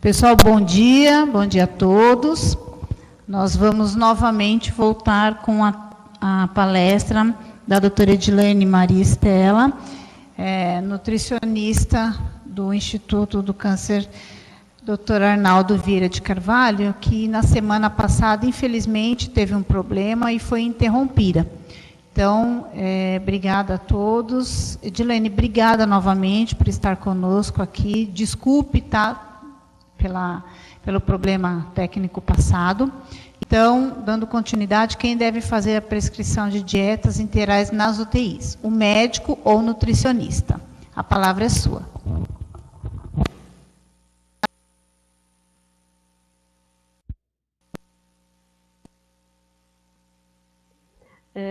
Pessoal, bom dia a todos. Nós vamos novamente voltar com a palestra da doutora Edilene Maria Estela, nutricionista do Instituto do Câncer Dr. Arnaldo Vieira de Carvalho, que na semana passada, infelizmente, teve um problema e foi interrompida. Então, obrigada a todos. Edilene, obrigada novamente por estar conosco aqui. Desculpe, tá? Pelo problema técnico passado. Então, dando continuidade, quem deve fazer a prescrição de dietas integrais nas UTIs? O médico ou o nutricionista? A palavra é sua.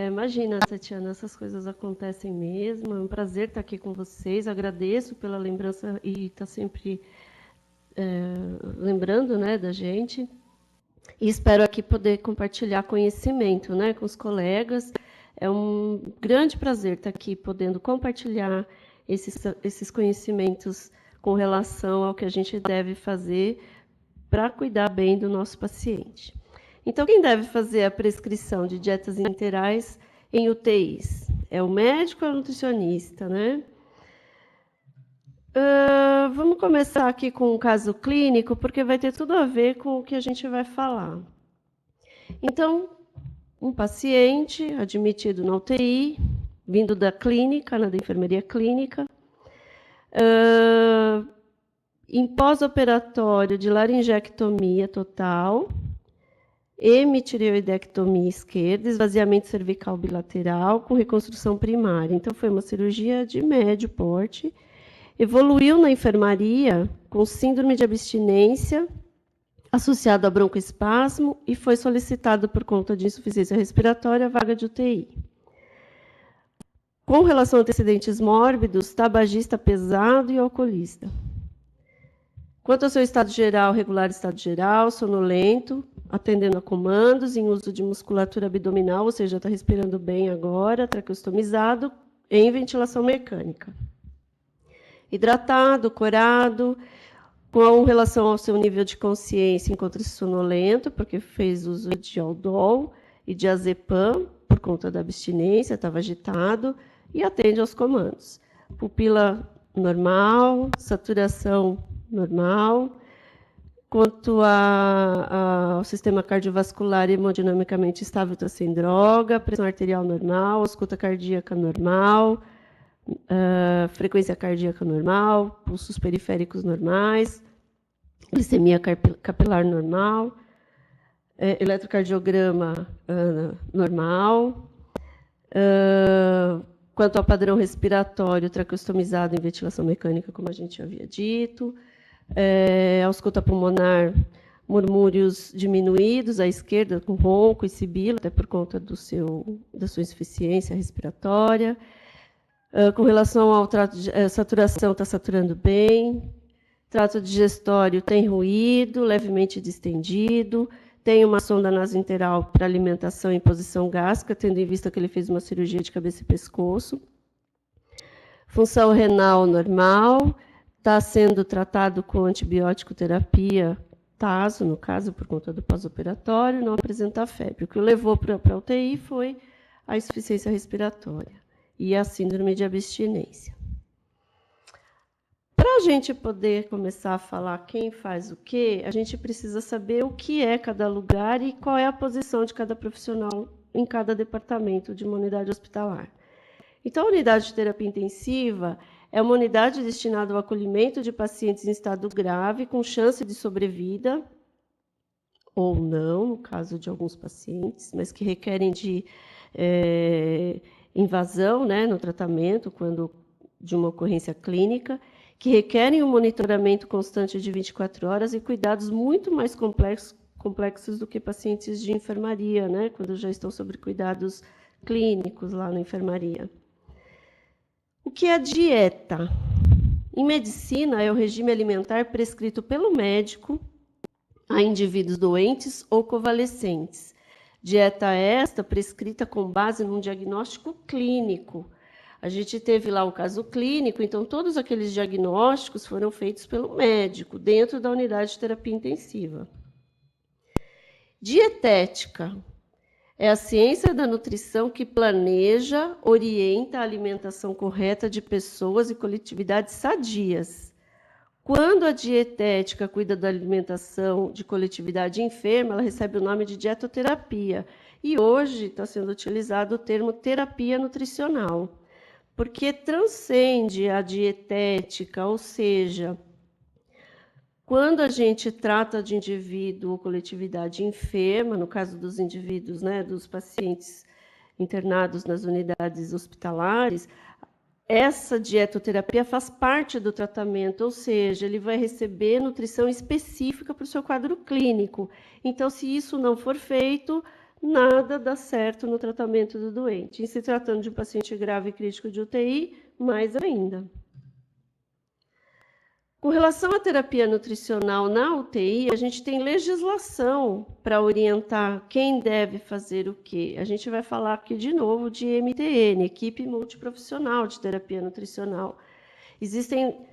Imagina, Tatiana, essas coisas acontecem mesmo. É um prazer estar aqui com vocês. Agradeço pela lembrança e estar sempre lembrando, né, da gente. E espero aqui poder compartilhar conhecimento, né, com os colegas. É um grande prazer estar aqui podendo compartilhar esses conhecimentos com relação ao que a gente deve fazer para cuidar bem do nosso paciente. Então, quem deve fazer a prescrição de dietas integrais em UTIs? É o médico ou o nutricionista, né? Vamos começar aqui com um caso clínico, porque vai ter tudo a ver com o que a gente vai falar. Então, um paciente admitido na UTI, vindo da clínica, da enfermaria clínica, em pós-operatório de laringectomia total, hemitireoidectomia esquerda, esvaziamento cervical bilateral com reconstrução primária. Então, foi uma cirurgia de médio porte. Evoluiu na enfermaria com síndrome de abstinência associado a broncoespasmo e foi solicitado por conta de insuficiência respiratória a vaga de UTI. Com relação a antecedentes mórbidos, tabagista pesado e alcoolista. Quanto ao seu estado geral, regular estado geral, sonolento, atendendo a comandos, em uso de musculatura abdominal, ou seja, está respirando bem agora, traqueostomizado, em ventilação mecânica. Hidratado, corado, com relação ao seu nível de consciência, encontra-se sonolento, porque fez uso de Aldol e de Azepam, por conta da abstinência, estava agitado, e atende aos comandos. Pupila normal, saturação normal. Quanto ao sistema cardiovascular hemodinamicamente estável, está sem droga, pressão arterial normal, ausculta cardíaca normal, frequência cardíaca normal, pulsos periféricos normais, glicemia capilar normal, eletrocardiograma normal. Quanto ao padrão respiratório, traqueostomizado em ventilação mecânica, como a gente havia dito. Ausculta pulmonar, murmúrios diminuídos à esquerda, com ronco e sibilo, até por conta da sua insuficiência respiratória. Com relação ao trato de saturação, está saturando bem. Trato digestório tem ruído, levemente distendido. Tem uma sonda nasointeral para alimentação em posição gástrica, tendo em vista que ele fez uma cirurgia de cabeça e pescoço. Função renal normal. Está sendo tratado com antibiótico terapia TASO, no caso, por conta do pós-operatório, não apresenta febre. O que o levou para a UTI foi a insuficiência respiratória e a síndrome de abstinência. Para a gente poder começar a falar quem faz o quê, a gente precisa saber o que é cada lugar e qual é a posição de cada profissional em cada departamento de uma unidade hospitalar. Então, a unidade de terapia intensiva é uma unidade destinada ao acolhimento de pacientes em estado grave, com chance de sobrevida, ou não, no caso de alguns pacientes, mas que requerem de invasão, né, no tratamento, quando de uma ocorrência clínica, que requerem um monitoramento constante de 24 horas e cuidados muito mais complexos do que pacientes de enfermaria, né, quando já estão sob cuidados clínicos lá na enfermaria. O que é a dieta? Em medicina, é o regime alimentar prescrito pelo médico a indivíduos doentes ou convalescentes. Dieta esta prescrita com base num diagnóstico clínico, A gente teve lá o caso clínico, então todos aqueles diagnósticos foram feitos pelo médico, dentro da unidade de terapia intensiva. Dietética é a ciência da nutrição que planeja, orienta a alimentação correta de pessoas e coletividades sadias. Quando a dietética cuida da alimentação de coletividade enferma, ela recebe o nome de dietoterapia. E hoje está sendo utilizado o termo terapia nutricional, porque transcende a dietética, ou seja, quando a gente trata de indivíduo ou coletividade enferma, no caso dos indivíduos, né, dos pacientes internados nas unidades hospitalares, essa dietoterapia faz parte do tratamento, ou seja, ele vai receber nutrição específica para o seu quadro clínico. Então, se isso não for feito, nada dá certo no tratamento do doente. Em se tratando de um paciente grave e crítico de UTI, mais ainda. Com relação à terapia nutricional na UTI, a gente tem legislação para orientar quem deve fazer o quê. A gente vai falar aqui de novo de MTN, Equipe Multiprofissional de Terapia Nutricional. Existem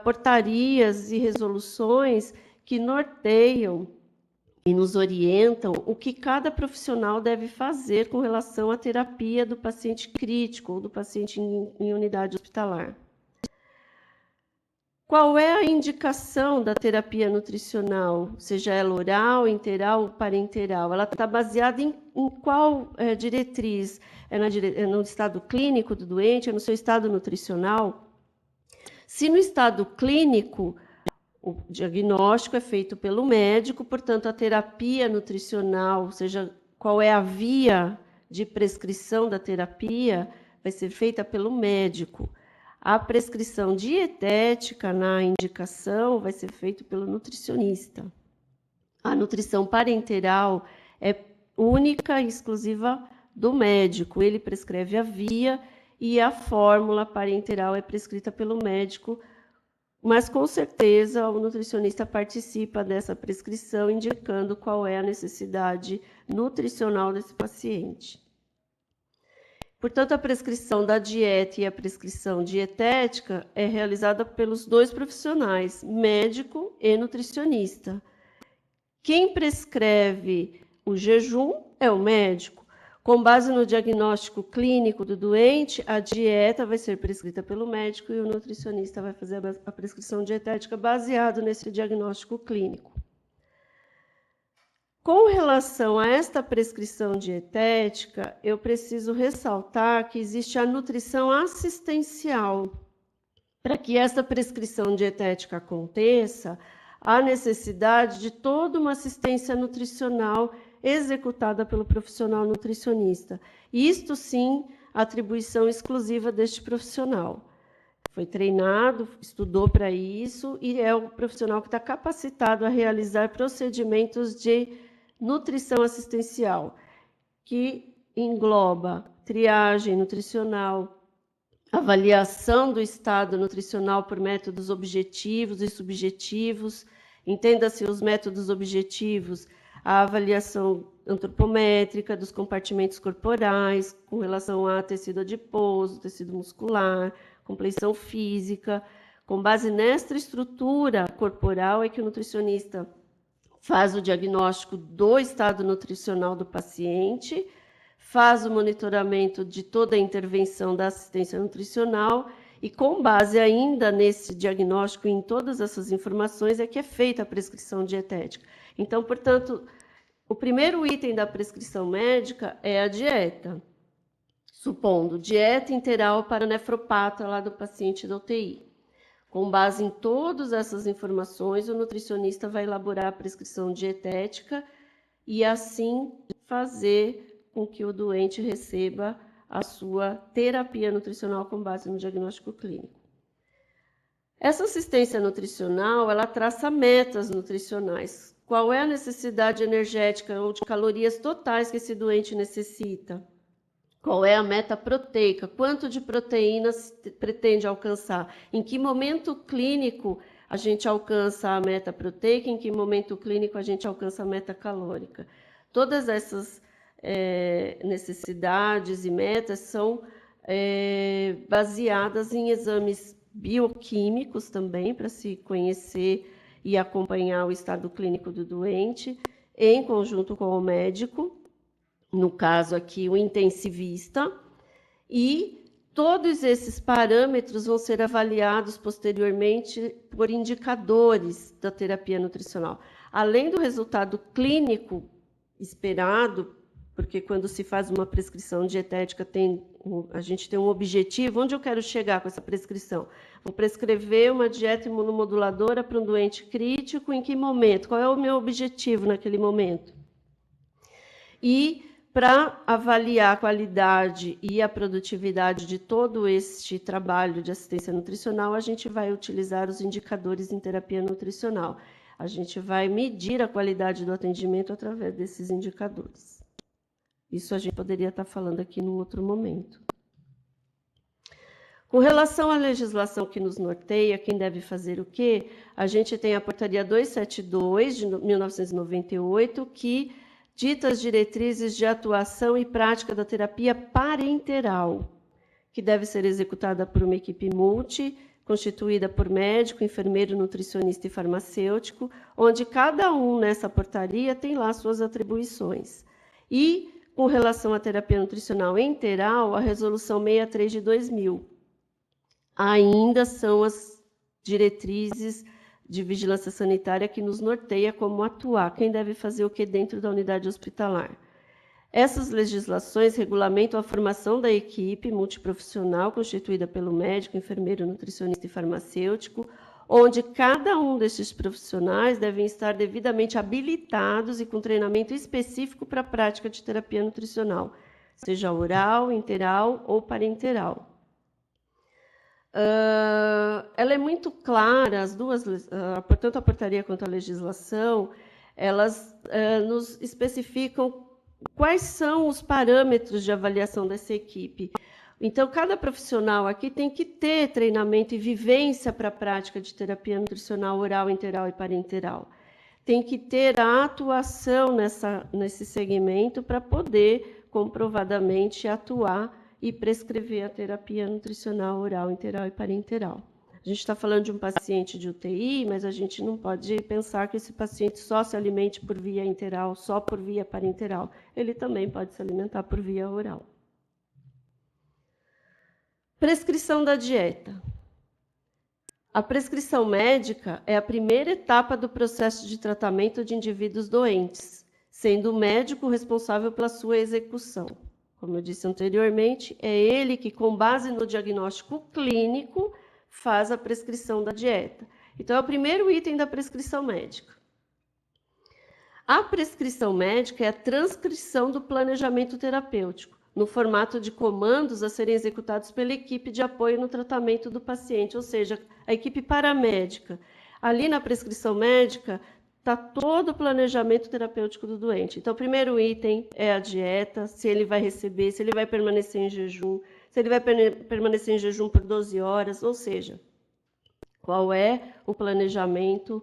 portarias e resoluções que norteiam e nos orientam o que cada profissional deve fazer com relação à terapia do paciente crítico ou do paciente em unidade hospitalar. Qual é a indicação da terapia nutricional, seja ela oral, interal ou parenteral? Ela está baseada em qual diretriz? É no estado clínico do doente? É no seu estado nutricional? Se no estado clínico, o diagnóstico é feito pelo médico, portanto, a terapia nutricional, seja qual é a via de prescrição da terapia, vai ser feita pelo médico. A prescrição dietética na indicação vai ser feita pelo nutricionista. A nutrição parenteral é única e exclusiva do médico. Ele prescreve a via e a fórmula parenteral é prescrita pelo médico, mas com certeza o nutricionista participa dessa prescrição, indicando qual é a necessidade nutricional desse paciente. Portanto, a prescrição da dieta e a prescrição dietética é realizada pelos dois profissionais, médico e nutricionista. Quem prescreve o jejum é o médico. Com base no diagnóstico clínico do doente, a dieta vai ser prescrita pelo médico e o nutricionista vai fazer a prescrição dietética baseado nesse diagnóstico clínico. Com relação a esta prescrição dietética, eu preciso ressaltar que existe a nutrição assistencial. Para que essa prescrição dietética aconteça, há necessidade de toda uma assistência nutricional executada pelo profissional nutricionista. Isto, sim, atribuição exclusiva deste profissional. Foi treinado, estudou para isso e é o profissional que está capacitado a realizar procedimentos de nutrição assistencial, que engloba triagem nutricional, avaliação do estado nutricional por métodos objetivos e subjetivos. Entenda-se os métodos objetivos, a avaliação antropométrica dos compartimentos corporais, com relação a tecido adiposo, tecido muscular, compleição física. Com base nesta estrutura corporal é que o nutricionista faz o diagnóstico do estado nutricional do paciente, faz o monitoramento de toda a intervenção da assistência nutricional e, com base ainda nesse diagnóstico e em todas essas informações, é que é feita a prescrição dietética. Então, portanto, o primeiro item da prescrição médica é a dieta, supondo dieta interal para nefropata lá do paciente da UTI. Com base em todas essas informações, o nutricionista vai elaborar a prescrição dietética e, assim, fazer com que o doente receba a sua terapia nutricional com base no diagnóstico clínico. Essa assistência nutricional, ela traça metas nutricionais. Qual é a necessidade energética ou de calorias totais que esse doente necessita? Qual é a meta proteica? Quanto de proteínas pretende alcançar? Em que momento clínico a gente alcança a meta proteica? Em que momento clínico a gente alcança a meta calórica? Todas essas necessidades e metas são baseadas em exames bioquímicos também, para se conhecer e acompanhar o estado clínico do doente, em conjunto com o médico, no caso aqui o intensivista, e todos esses parâmetros vão ser avaliados posteriormente por indicadores da terapia nutricional. Além do resultado clínico esperado, porque quando se faz uma prescrição dietética, a gente tem um objetivo. Onde eu quero chegar com essa prescrição? Vou prescrever uma dieta imunomoduladora para um doente crítico, em que momento? Qual é o meu objetivo naquele momento? E para avaliar a qualidade e a produtividade de todo este trabalho de assistência nutricional, a gente vai utilizar os indicadores em terapia nutricional. A gente vai medir a qualidade do atendimento através desses indicadores. Isso a gente poderia estar falando aqui num outro momento. Com relação à legislação que nos norteia, quem deve fazer o quê? A gente tem a Portaria 272, de 1998, que dita as diretrizes de atuação e prática da terapia parenteral, que deve ser executada por uma equipe multi, constituída por médico, enfermeiro, nutricionista e farmacêutico, onde cada um nessa portaria tem lá suas atribuições. E, com relação à terapia nutricional enteral, a Resolução 63 de 2000. Ainda são as diretrizes de vigilância sanitária que nos norteia como atuar, quem deve fazer o que dentro da unidade hospitalar. Essas legislações regulamentam a formação da equipe multiprofissional constituída pelo médico, enfermeiro, nutricionista e farmacêutico, onde cada um desses profissionais devem estar devidamente habilitados e com treinamento específico para a prática de terapia nutricional, seja oral, enteral ou parenteral. Ela é muito clara, as duas, portanto, a portaria quanto à legislação, elas nos especificam quais são os parâmetros de avaliação dessa equipe. Então, cada profissional aqui tem que ter treinamento e vivência para a prática de terapia nutricional oral, enteral e parenteral. Tem que ter a atuação nesse segmento para poder, comprovadamente, atuar e prescrever a terapia nutricional oral, enteral e parenteral. A gente está falando de um paciente de UTI, mas a gente não pode pensar que esse paciente só se alimente por via enteral, só por via parenteral. Ele também pode se alimentar por via oral. Prescrição da dieta. A prescrição médica é a primeira etapa do processo de tratamento de indivíduos doentes, sendo o médico responsável pela sua execução. Como eu disse anteriormente, é ele que, com base no diagnóstico clínico, faz a prescrição da dieta. Então, é o primeiro item da prescrição médica. A prescrição médica é a transcrição do planejamento terapêutico, no formato de comandos a serem executados pela equipe de apoio no tratamento do paciente, ou seja, a equipe paramédica. Ali na prescrição médica está todo o planejamento terapêutico do doente. Então, o primeiro item é a dieta, se ele vai receber, se ele vai permanecer em jejum, se ele vai permanecer em jejum por 12 horas, ou seja, qual é o planejamento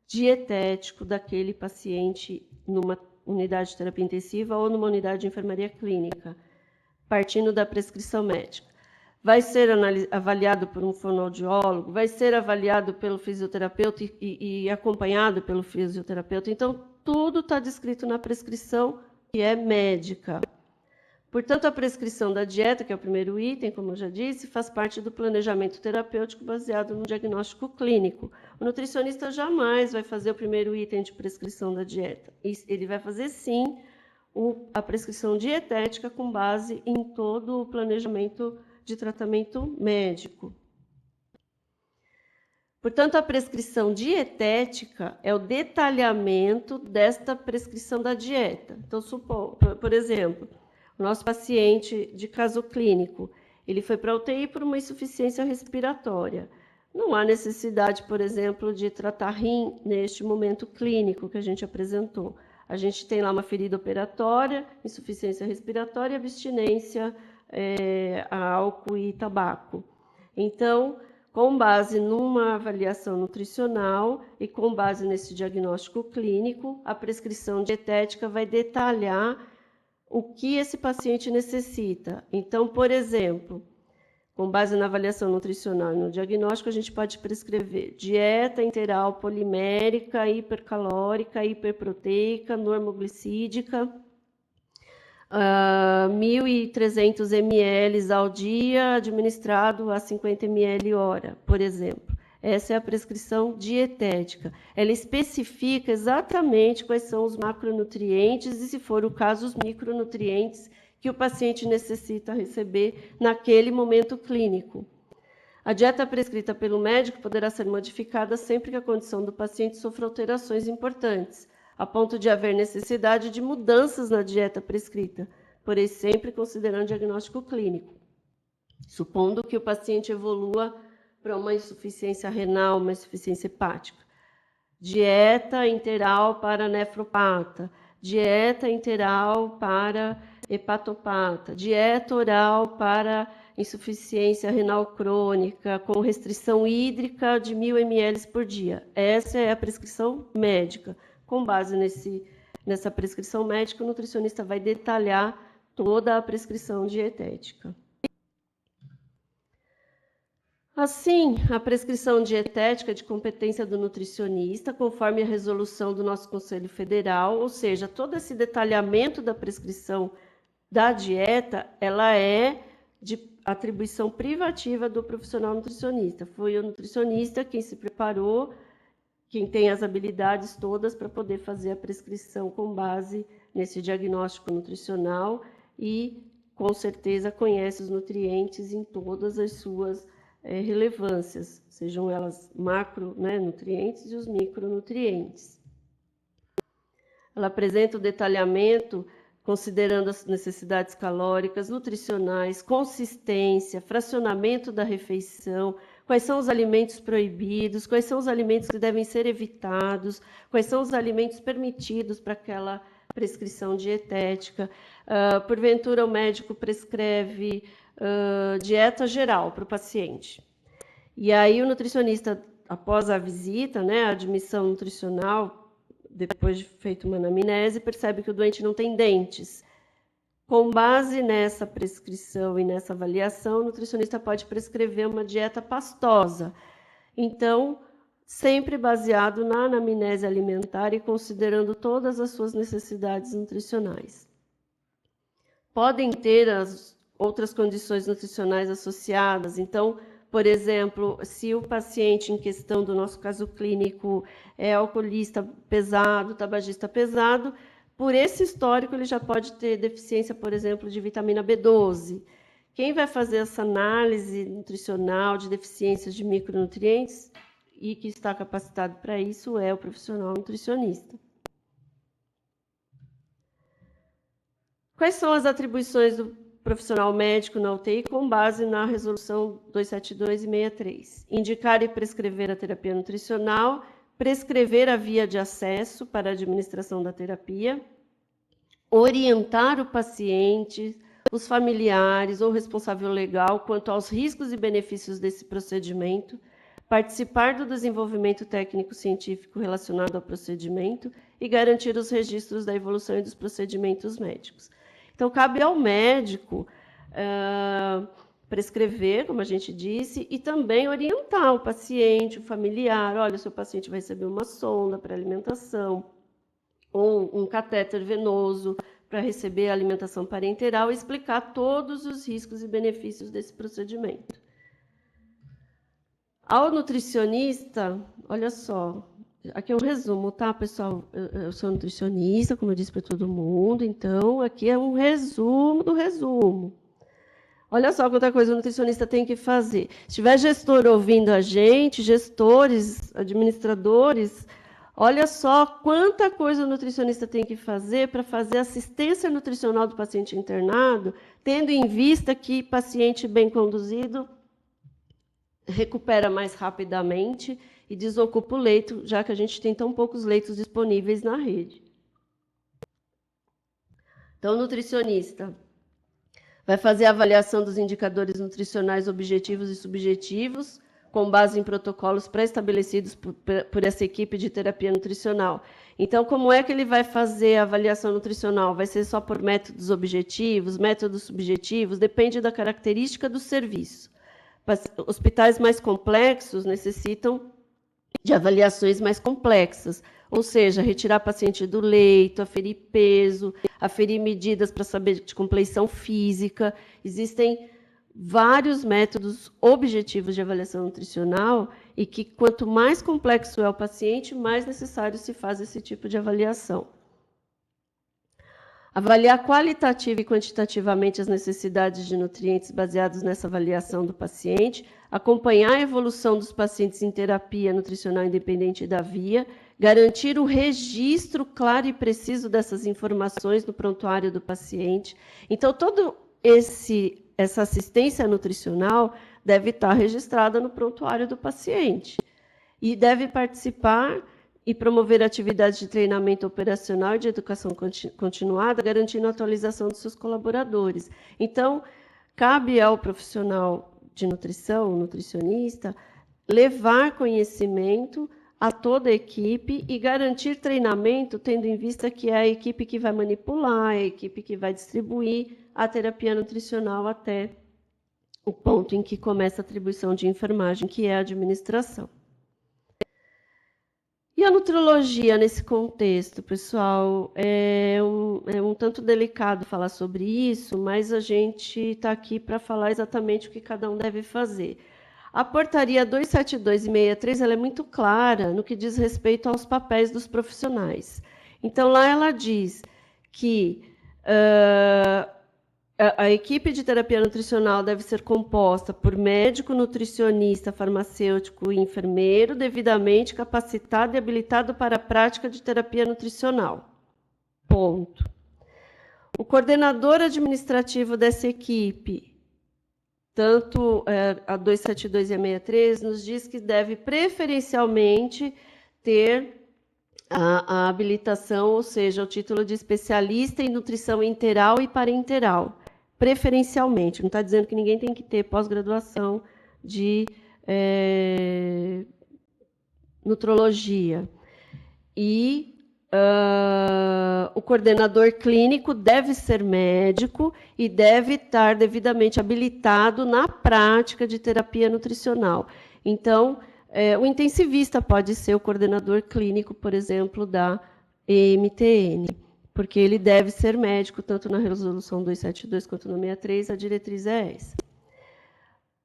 dietético daquele paciente numa unidade de terapia intensiva ou numa unidade de enfermaria clínica, partindo da prescrição médica. Vai ser avaliado por um fonoaudiólogo, vai ser avaliado pelo fisioterapeuta e acompanhado pelo fisioterapeuta. Então, tudo está descrito na prescrição, que é médica. Portanto, a prescrição da dieta, que é o primeiro item, como eu já disse, faz parte do planejamento terapêutico baseado no diagnóstico clínico. O nutricionista jamais vai fazer o primeiro item de prescrição da dieta. Ele vai fazer, sim, a prescrição dietética com base em todo o planejamento de tratamento médico. Portanto, a prescrição dietética é o detalhamento desta prescrição da dieta. Então, por exemplo, o nosso paciente de caso clínico, ele foi para a UTI por uma insuficiência respiratória. Não há necessidade, por exemplo, de tratar rim neste momento clínico que a gente apresentou. A gente tem lá uma ferida operatória, insuficiência respiratória e abstinência a álcool e tabaco. Então, com base numa avaliação nutricional e com base nesse diagnóstico clínico, a prescrição dietética vai detalhar o que esse paciente necessita. Então, por exemplo, com base na avaliação nutricional e no diagnóstico, a gente pode prescrever dieta integral polimérica, hipercalórica, hiperproteica, normoglicídica, 1.300 ml ao dia, administrado a 50 ml hora, por exemplo. Essa é a prescrição dietética. Ela especifica exatamente quais são os macronutrientes e, se for o caso, os micronutrientes que o paciente necessita receber naquele momento clínico. A dieta prescrita pelo médico poderá ser modificada sempre que a condição do paciente sofra alterações importantes, a ponto de haver necessidade de mudanças na dieta prescrita, porém sempre considerando o diagnóstico clínico, supondo que o paciente evolua para uma insuficiência renal, uma insuficiência hepática. Dieta integral para nefropata, dieta integral para hepatopata, dieta oral para insuficiência renal crônica, com restrição hídrica de 1.000 ml por dia. Essa é a prescrição médica. Com base nessa prescrição médica, o nutricionista vai detalhar toda a prescrição dietética. Assim, a prescrição dietética é de competência do nutricionista, conforme a resolução do nosso Conselho Federal, ou seja, todo esse detalhamento da prescrição da dieta, ela é de atribuição privativa do profissional nutricionista. Foi o nutricionista quem se preparou, quem tem as habilidades todas para poder fazer a prescrição com base nesse diagnóstico nutricional e, com certeza, conhece os nutrientes em todas as suas relevâncias, sejam elas macronutrientes e os micronutrientes. Ela apresenta o detalhamento considerando as necessidades calóricas, nutricionais, consistência, fracionamento da refeição, quais são os alimentos proibidos, quais são os alimentos que devem ser evitados, quais são os alimentos permitidos para aquela prescrição dietética. Porventura, o médico prescreve dieta geral para o paciente. E aí o nutricionista, após a visita, a admissão nutricional, depois de feita uma anamnese, percebe que o doente não tem dentes. Com base nessa prescrição e nessa avaliação, o nutricionista pode prescrever uma dieta pastosa. Então, sempre baseado na anamnese alimentar e considerando todas as suas necessidades nutricionais. Podem ter as outras condições nutricionais associadas. Então, por exemplo, se o paciente em questão do nosso caso clínico é alcoolista pesado, tabagista pesado, por esse histórico ele já pode ter deficiência, por exemplo, de vitamina B12. Quem vai fazer essa análise nutricional de deficiências de micronutrientes e que está capacitado para isso é o profissional nutricionista. Quais são as atribuições do profissional médico na UTI com base na resolução 272 e 63? Indicar e prescrever a terapia nutricional, prescrever a via de acesso para a administração da terapia, orientar o paciente, os familiares ou responsável legal quanto aos riscos e benefícios desse procedimento, participar do desenvolvimento técnico-científico relacionado ao procedimento e garantir os registros da evolução e dos procedimentos médicos. Então, cabe ao médico prescrever, como a gente disse, e também orientar o paciente, o familiar. Olha, o seu paciente vai receber uma sonda para alimentação, ou um catéter venoso para receber a alimentação parenteral e explicar todos os riscos e benefícios desse procedimento. Ao nutricionista, olha só, aqui é um resumo, tá, pessoal? Eu sou nutricionista, como eu disse para todo mundo, então aqui é um resumo do resumo. Olha só quanta coisa o nutricionista tem que fazer. Se tiver gestor ouvindo a gente, gestores, administradores, olha só quanta coisa o nutricionista tem que fazer para fazer assistência nutricional do paciente internado, tendo em vista que paciente bem conduzido recupera mais rapidamente e desocupa o leito, já que a gente tem tão poucos leitos disponíveis na rede. Então, o nutricionista vai fazer a avaliação dos indicadores nutricionais objetivos e subjetivos, com base em protocolos pré-estabelecidos por essa equipe de terapia nutricional. Então, como é que ele vai fazer a avaliação nutricional? Vai ser só por métodos objetivos, métodos subjetivos? Depende da característica do serviço. Hospitais mais complexos necessitam de avaliações mais complexas, ou seja, retirar paciente do leito, aferir peso, aferir medidas para saber de compleição física. Existem vários métodos objetivos de avaliação nutricional e que, quanto mais complexo é o paciente, mais necessário se faz esse tipo de avaliação. Avaliar qualitativa e quantitativamente as necessidades de nutrientes baseados nessa avaliação do paciente, acompanhar a evolução dos pacientes em terapia nutricional independente da via, garantir o registro claro e preciso dessas informações no prontuário do paciente. Então, todo essa assistência nutricional deve estar registrada no prontuário do paciente e deve participar e promover atividades de treinamento operacional e de educação continuada, garantindo a atualização dos seus colaboradores. Então, cabe ao profissional de nutrição, nutricionista, levar conhecimento a toda a equipe e garantir treinamento, tendo em vista que é a equipe que vai manipular, a equipe que vai distribuir a terapia nutricional até o ponto em que começa a atribuição de enfermagem, que é a administração. E a nutrologia nesse contexto, pessoal, é um tanto delicado falar sobre isso, mas a gente está aqui para falar exatamente o que cada um deve fazer. A portaria 272 e 63 ela é muito clara no que diz respeito aos papéis dos profissionais. Então, lá ela diz que a equipe de terapia nutricional deve ser composta por médico, nutricionista, farmacêutico e enfermeiro, devidamente capacitado e habilitado para a prática de terapia nutricional. Ponto. O coordenador administrativo dessa equipe, tanto a 272 e a 63, nos diz que deve preferencialmente ter a habilitação, ou seja, o título de especialista em nutrição enteral e parenteral. Preferencialmente, não está dizendo que ninguém tem que ter pós-graduação de nutrologia. E o coordenador clínico deve ser médico e deve estar devidamente habilitado na prática de terapia nutricional. Então, o intensivista pode ser o coordenador clínico, por exemplo, da EMTN, porque ele deve ser médico, tanto na resolução 272 quanto na 63, a diretriz é essa.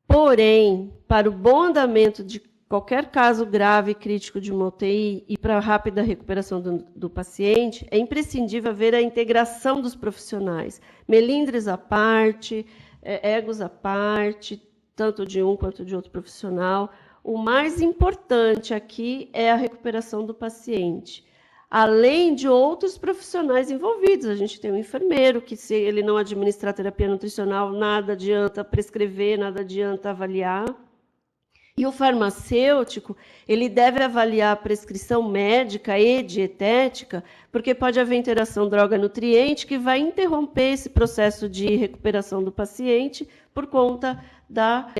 Porém, para o bom andamento de qualquer caso grave e crítico de uma UTI e para a rápida recuperação do paciente, é imprescindível haver a integração dos profissionais, melindres à parte, egos à parte, tanto de um quanto de outro profissional. O mais importante aqui é a recuperação do paciente, além de outros profissionais envolvidos. A gente tem um enfermeiro, que se ele não administrar terapia nutricional, nada adianta prescrever, nada adianta avaliar. E o farmacêutico, ele deve avaliar a prescrição médica e dietética, porque pode haver interação droga-nutriente que vai interromper esse processo de recuperação do paciente por conta da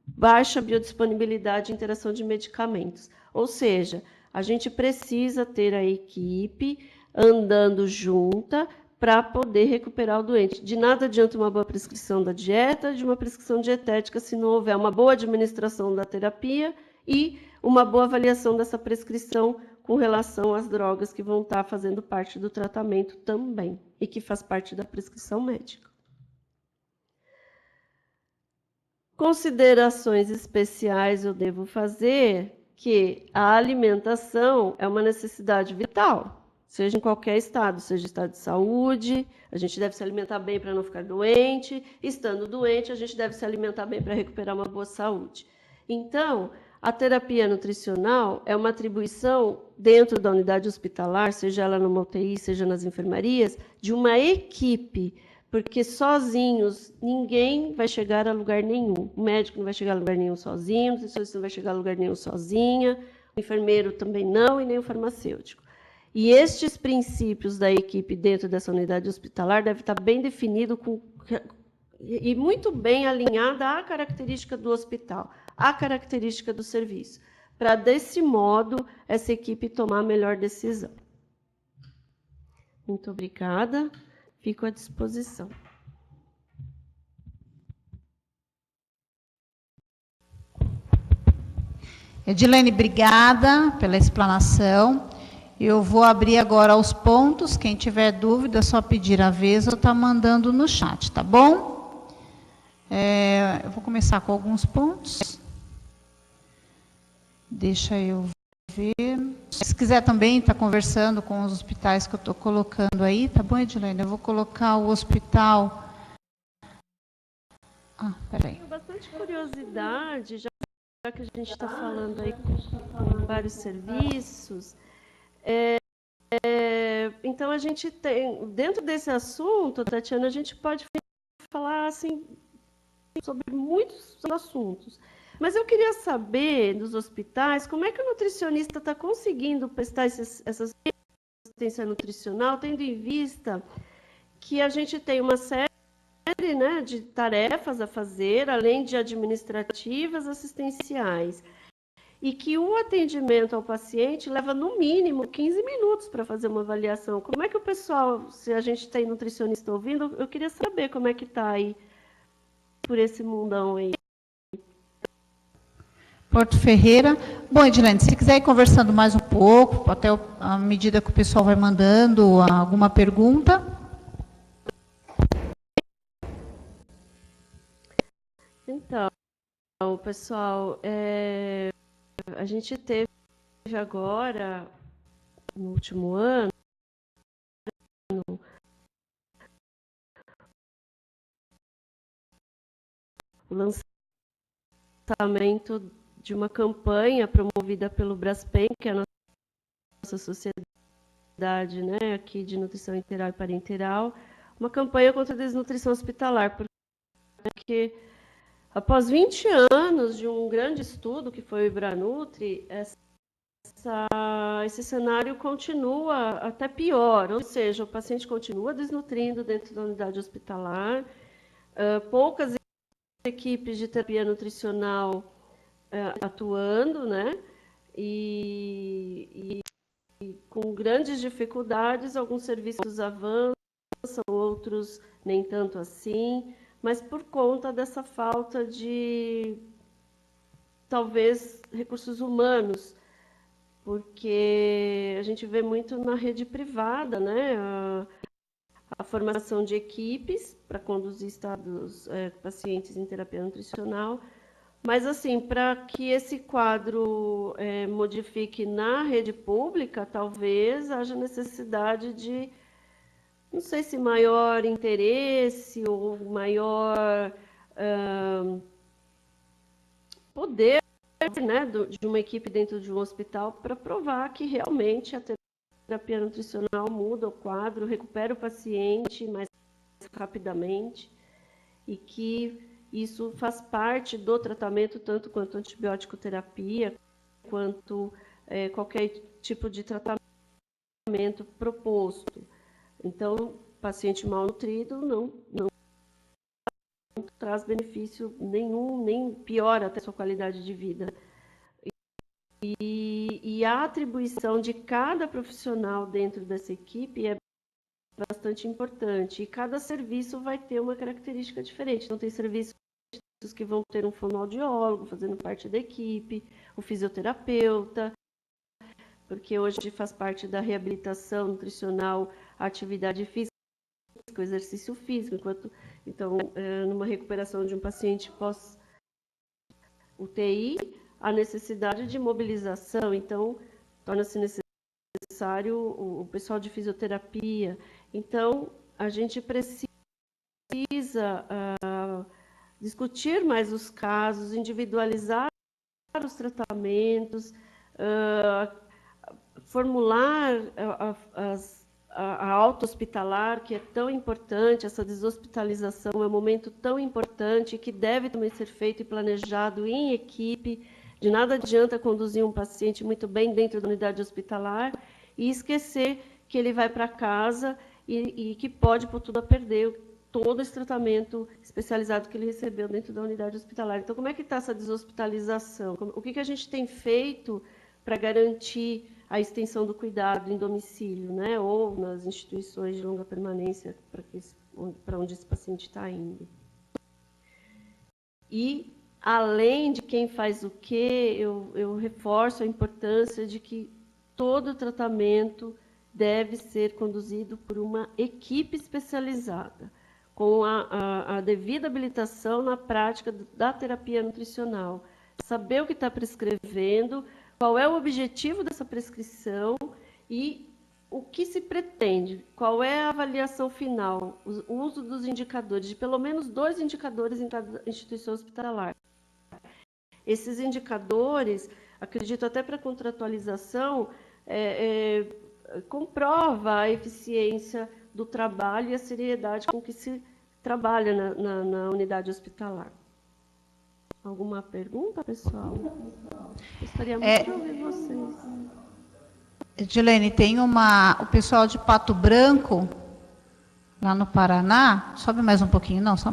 baixa biodisponibilidade e interação de medicamentos. Ou seja, a gente precisa ter a equipe andando junta para poder recuperar o doente. De nada adianta uma boa prescrição da dieta, de uma prescrição dietética, se não houver uma boa administração da terapia e uma boa avaliação dessa prescrição com relação às drogas que vão estar fazendo parte do tratamento também e que faz parte da prescrição médica. Considerações especiais eu devo fazer que a alimentação é uma necessidade vital, seja em qualquer estado, seja estado de saúde, a gente deve se alimentar bem para não ficar doente, estando doente, a gente deve se alimentar bem para recuperar uma boa saúde. Então, a terapia nutricional é uma atribuição dentro da unidade hospitalar, seja ela numa UTI, seja nas enfermarias, de uma equipe, porque sozinhos ninguém vai chegar a lugar nenhum. O médico não vai chegar a lugar nenhum sozinho, o nutricionista não vai chegar a lugar nenhum sozinha, o enfermeiro também não e nem o farmacêutico. E estes princípios da equipe dentro dessa unidade hospitalar devem estar bem definidos e muito bem alinhada à característica do hospital, à característica do serviço, para, desse modo, essa equipe tomar a melhor decisão. Muito obrigada, fico à disposição. Edilene, obrigada pela explanação. Eu vou abrir agora os pontos. Quem tiver dúvida, é só pedir a vez ou está mandando no chat, tá bom? Eu vou começar com alguns pontos. Deixa eu ver. Se quiser também estar conversando com os hospitais que eu estou colocando aí, tá bom, Edilene? Eu vou colocar o hospital... peraí. Tenho bastante curiosidade, já que a gente está falando aí com vários serviços. Então, a gente tem, dentro desse assunto, Tatiana, a gente pode falar assim, sobre muitos assuntos. Mas eu queria saber, dos hospitais, como é que o nutricionista está conseguindo prestar essa assistência nutricional, tendo em vista que a gente tem uma série, né, de tarefas a fazer, além de administrativas, assistenciais, e que o atendimento ao paciente leva, no mínimo, 15 minutos para fazer uma avaliação. Como é que o pessoal, se a gente tem nutricionista ouvindo, eu queria saber como é que está aí, por esse mundão aí. Porto Ferreira. Bom, Edilene, se quiser ir conversando mais um pouco, até à medida que o pessoal vai mandando alguma pergunta. Então, pessoal, a gente teve agora, no último ano, o lançamento de uma campanha promovida pelo Braskem, que é a nossa sociedade, né, aqui de nutrição integral e parenteral, uma campanha contra a desnutrição hospitalar, porque após 20 anos de um grande estudo, que foi o Ibranutri, esse cenário continua até pior, ou seja, o paciente continua desnutrindo dentro da unidade hospitalar, poucas equipes de terapia nutricional atuando, né? E com grandes dificuldades, alguns serviços avançam, outros nem tanto assim, mas por conta dessa falta de, talvez, recursos humanos, porque a gente vê muito na rede privada, né? A formação de equipes para conduzir pacientes em terapia nutricional, mas, assim, para que esse quadro modifique na rede pública, talvez haja necessidade de, não sei se maior interesse ou maior poder, né, de uma equipe dentro de um hospital para provar que realmente a terapia nutricional muda o quadro, recupera o paciente mais rapidamente e que isso faz parte do tratamento, tanto quanto antibiótico terapia, quanto qualquer tipo de tratamento proposto. Então, paciente malnutrido não traz benefício nenhum, nem piora até a sua qualidade de vida. E a atribuição de cada profissional dentro dessa equipe é bastante importante. E cada serviço vai ter uma característica diferente. Então, tem serviços que vão ter um fonoaudiólogo fazendo parte da equipe, o fisioterapeuta, porque hoje faz parte da reabilitação nutricional a atividade física, o exercício físico, então, numa recuperação de um paciente pós-UTI, a necessidade de mobilização, então, torna-se necessário o pessoal de fisioterapia. Então, a gente precisa discutir mais os casos, individualizar os tratamentos, formular a alta hospitalar, que é tão importante, essa deshospitalização é um momento tão importante que deve também ser feito e planejado em equipe. De nada adianta conduzir um paciente muito bem dentro da unidade hospitalar e esquecer que ele vai para casa e que pode pôr tudo a perder, todo esse tratamento especializado que ele recebeu dentro da unidade hospitalar. Então, como é que está essa deshospitalização? O que a gente tem feito para garantir a extensão do cuidado em domicílio, né? Ou nas instituições de longa permanência para onde esse paciente está indo? E, além de quem faz o quê, eu reforço a importância de que todo o tratamento deve ser conduzido por uma equipe especializada, com a devida habilitação na prática da terapia nutricional. Saber o que está prescrevendo, qual é o objetivo dessa prescrição e o que se pretende, qual é a avaliação final, o uso dos indicadores, de pelo menos 2 indicadores em cada instituição hospitalar. Esses indicadores, acredito até para contratualização, comprova a eficiência do trabalho e a seriedade com que se trabalha na unidade hospitalar. Alguma pergunta, pessoal? Gostaria muito de ouvir vocês. Edilene, tem o pessoal de Pato Branco, lá no Paraná, sobe mais um pouquinho, não, só,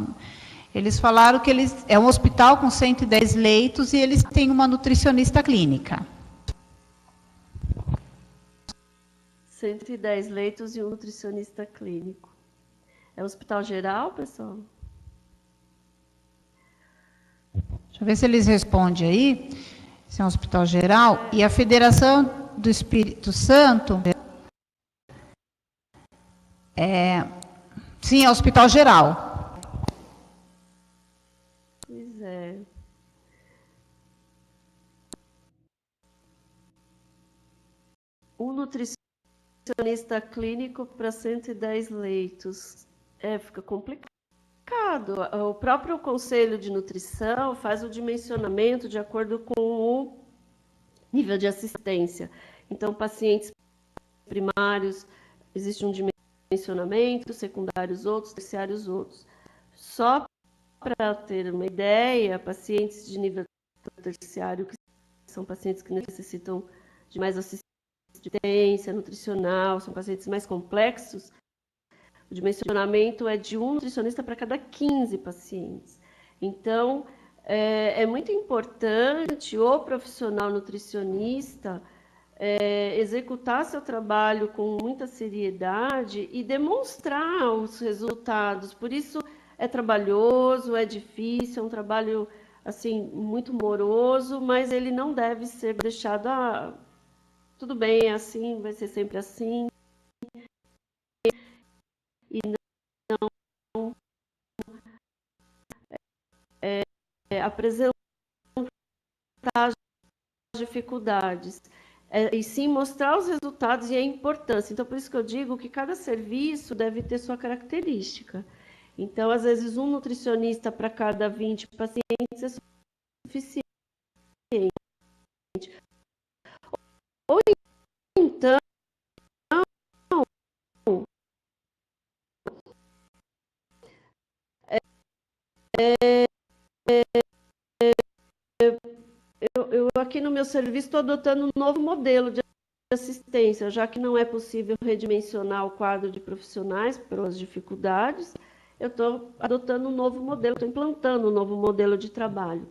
eles falaram que é um hospital com 110 leitos e eles têm uma nutricionista clínica. 110 leitos e um nutricionista clínico. É hospital geral, pessoal? Deixa eu ver se eles respondem aí, se é um hospital geral. E a Federação do Espírito Santo, sim, é hospital geral. Pois é. Um nutricionista clínico para 110 leitos. Fica complicado. O próprio Conselho de Nutrição faz o dimensionamento de acordo com o nível de assistência. Então, pacientes primários, existe um dimensionamento, secundários outros, terciários outros. Só para ter uma ideia, pacientes de nível terciário, que são pacientes que necessitam de mais assistência nutricional, são pacientes mais complexos, o dimensionamento é de um nutricionista para cada 15 pacientes. Então, é muito importante o profissional nutricionista executar seu trabalho com muita seriedade e demonstrar os resultados. Por isso, é trabalhoso, é difícil, é um trabalho assim, muito moroso, mas ele não deve ser deixado, tudo bem, é assim, vai ser sempre assim. E não apresentar as dificuldades, e sim mostrar os resultados e a importância. Então, por isso que eu digo que cada serviço deve ter sua característica. Então, às vezes, um nutricionista para cada 20 pacientes é suficiente. Ou então, eu aqui no meu serviço estou adotando um novo modelo de assistência, já que não é possível redimensionar o quadro de profissionais pelas dificuldades, eu estou adotando um novo modelo, estou implantando um novo modelo de trabalho.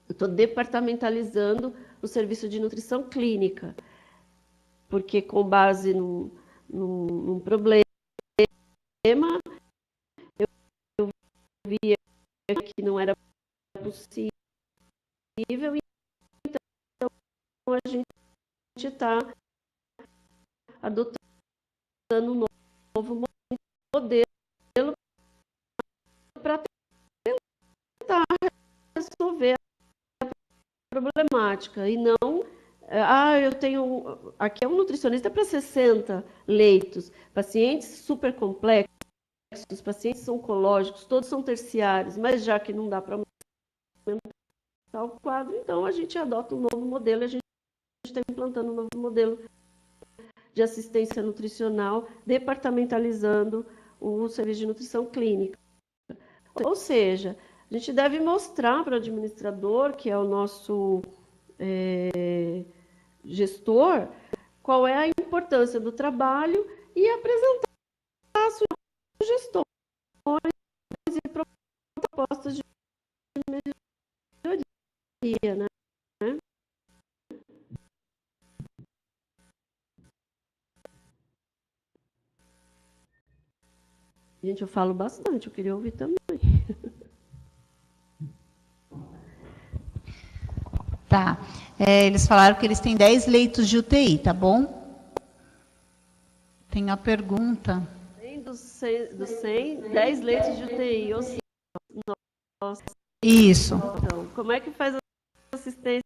Eu estou departamentalizando o serviço de nutrição clínica, porque com base num problema, eu via que não era possível, então a gente está adotando um novo modelo para tentar resolver a problemática e não eu tenho aqui é um nutricionista para 60 leitos, pacientes super complexos, pacientes oncológicos, todos são terciários, mas já que não dá para aumentar o quadro, então a gente adota um novo modelo, a gente está implantando um novo modelo de assistência nutricional, departamentalizando o serviço de nutrição clínica. Ou seja, a gente deve mostrar para o administrador, que é o nosso gestor, qual é a importância do trabalho e apresentar as sugestões rotas de melhoria, né? Gente, eu falo bastante, eu queria ouvir também. Tá. Eles falaram que eles têm 10 leitos de UTI, tá bom? Tem a pergunta. Além dos 100, 10 leitos de UTI, ou seja, nossa. Isso. Então, como é que faz a assistência?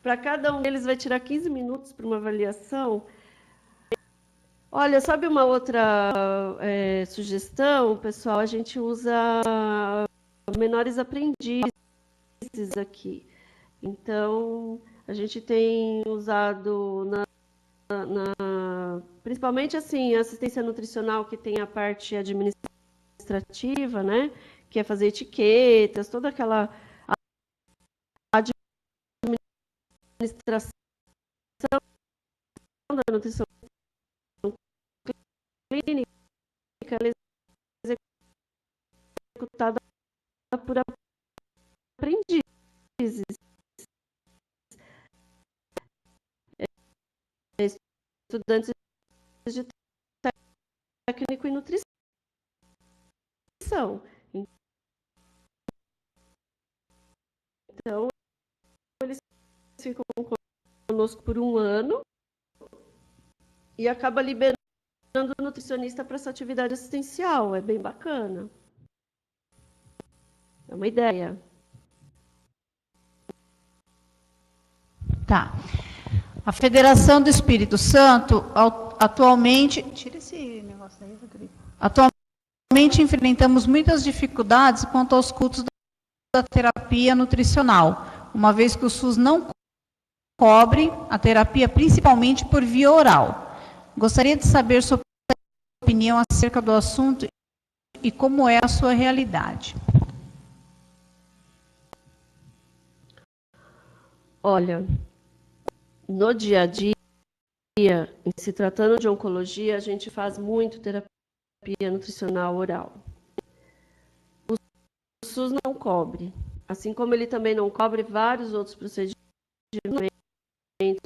Para cada um deles vai tirar 15 minutos para uma avaliação. Olha, sabe uma outra sugestão, pessoal? A gente usa menores aprendizes aqui. Então, a gente tem usado principalmente assim, assistência nutricional, que tem a parte administrativa, né? Que é fazer etiquetas, toda aquela administração da nutrição clínica, ela é executada por aprendizes, estudantes de técnico em nutrição. Então, eles ficam conosco por 1 ano e acaba liberando o nutricionista para essa atividade assistencial. É bem bacana. É uma ideia. Tá. A Federação do Espírito Santo, atualmente... Tira esse negócio aí, Rodrigo. Atualmente enfrentamos muitas dificuldades quanto aos custos da terapia nutricional, uma vez que o SUS não cobre a terapia, principalmente por via oral. Gostaria de saber sua opinião acerca do assunto e como é a sua realidade. Olha, no dia a dia, em se tratando de oncologia, a gente faz muito terapia nutricional oral. O SUS não cobre, assim como ele também não cobre vários outros procedimentos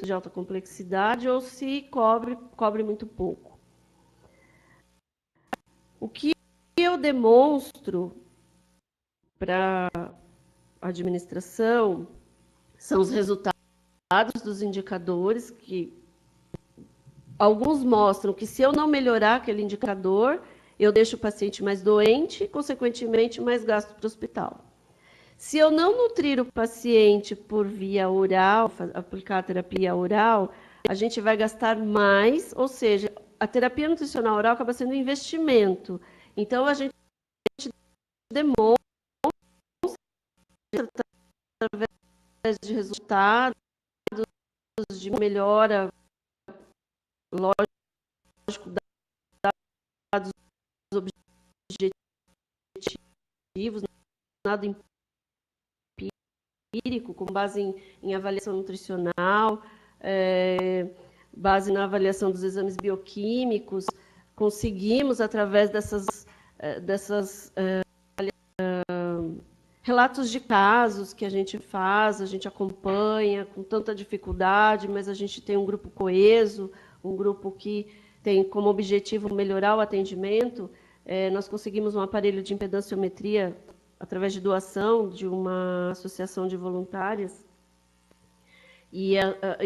de alta complexidade, ou se cobre muito pouco. O que eu demonstro para a administração são os resultados dos indicadores, que alguns mostram que se eu não melhorar aquele indicador, eu deixo o paciente mais doente, consequentemente mais gasto para o hospital. Se eu não nutrir o paciente por via oral, aplicar a terapia oral, a gente vai gastar mais, ou seja, a terapia nutricional oral acaba sendo um investimento. Então, a gente demonstra, através de resultados, de melhora, lógico, dados objetivos, nada empírico, com base em avaliação nutricional, base na avaliação dos exames bioquímicos, conseguimos, através dessas relatos de casos que a gente faz, a gente acompanha com tanta dificuldade, mas a gente tem um grupo coeso, um grupo que tem como objetivo melhorar o atendimento. Nós conseguimos um aparelho de impedanciometria através de doação de uma associação de voluntárias. E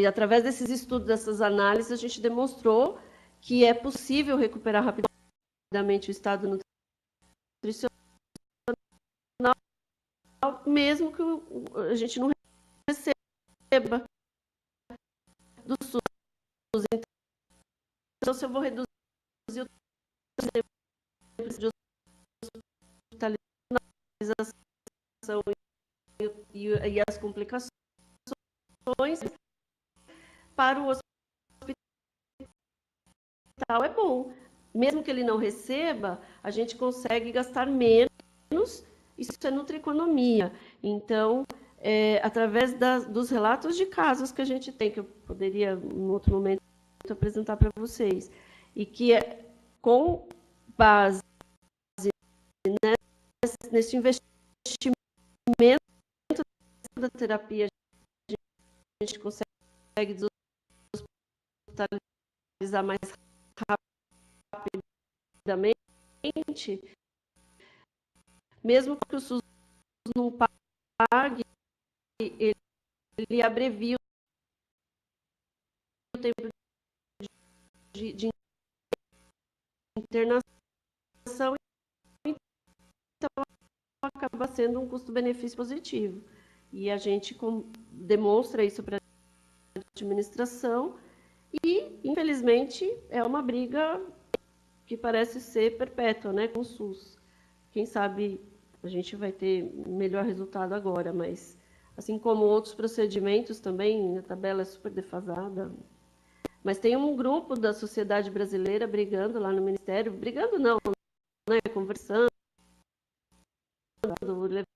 através desses estudos, dessas análises, a gente demonstrou que é possível recuperar rapidamente o estado nutricional, mesmo que a gente não receba do SUS. Então, se eu vou reduzir o tempo de hospitalização e as complicações para o hospital, é bom. Mesmo que ele não receba, a gente consegue gastar menos. Isso é nutrieconomia. Então, através dos relatos de casos que a gente tem, que eu poderia, em outro momento, apresentar para vocês, e que com base nesse investimento da terapia, a gente consegue deshospitalizar mais rapidamente, mesmo que o SUS não pague, ele abrevia o tempo de internação, então acaba sendo um custo-benefício positivo. E a gente demonstra isso para a administração e, infelizmente, é uma briga que parece ser perpétua, né, com o SUS. Quem sabe a gente vai ter melhor resultado agora, mas, assim como outros procedimentos também, a tabela é super defasada. Mas tem um grupo da sociedade brasileira brigando lá no Ministério, brigando não, né, conversando, levando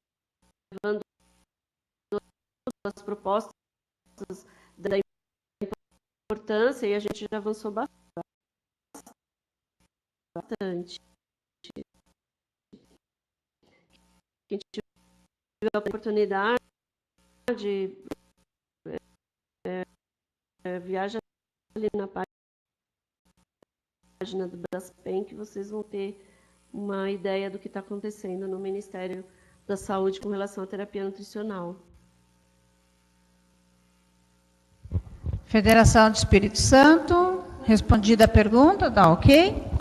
as propostas da importância, e a gente já avançou bastante. Quem tiver a oportunidade, viaja ali na página do Braskem, que vocês vão ter uma ideia do que está acontecendo no Ministério da Saúde com relação à terapia nutricional. Federação do Espírito Santo, respondida a pergunta, dá ok?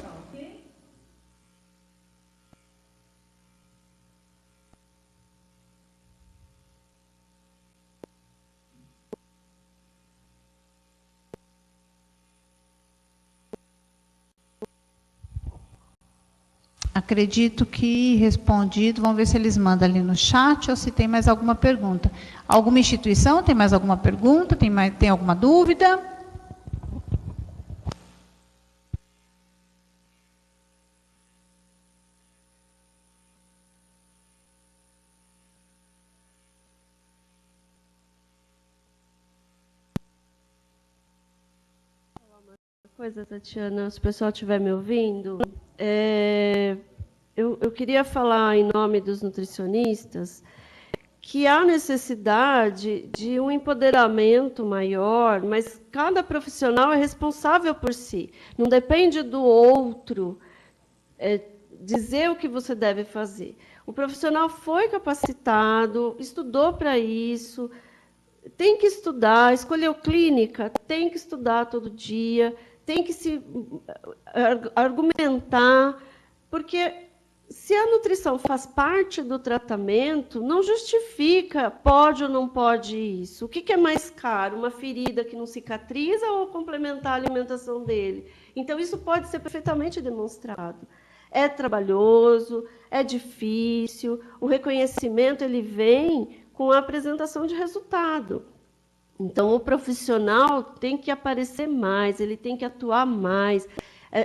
Acredito que respondido. Vamos ver se eles mandam ali no chat ou se tem mais alguma pergunta. Alguma instituição tem mais alguma pergunta? Tem alguma dúvida? Coisa, Tatiana, se o pessoal estiver me ouvindo, eu queria falar em nome dos nutricionistas que há necessidade de um empoderamento maior, mas cada profissional é responsável por si. Não depende do outro dizer o que você deve fazer. O profissional foi capacitado, estudou para isso, tem que estudar, escolheu clínica, tem que estudar todo dia, tem que se argumentar, porque se a nutrição faz parte do tratamento, não justifica pode ou não pode isso. O que é mais caro? Uma ferida que não cicatriza ou complementar a alimentação dele? Então, isso pode ser perfeitamente demonstrado. É trabalhoso, é difícil, o reconhecimento ele vem com a apresentação de resultado. Então, o profissional tem que aparecer mais, ele tem que atuar mais.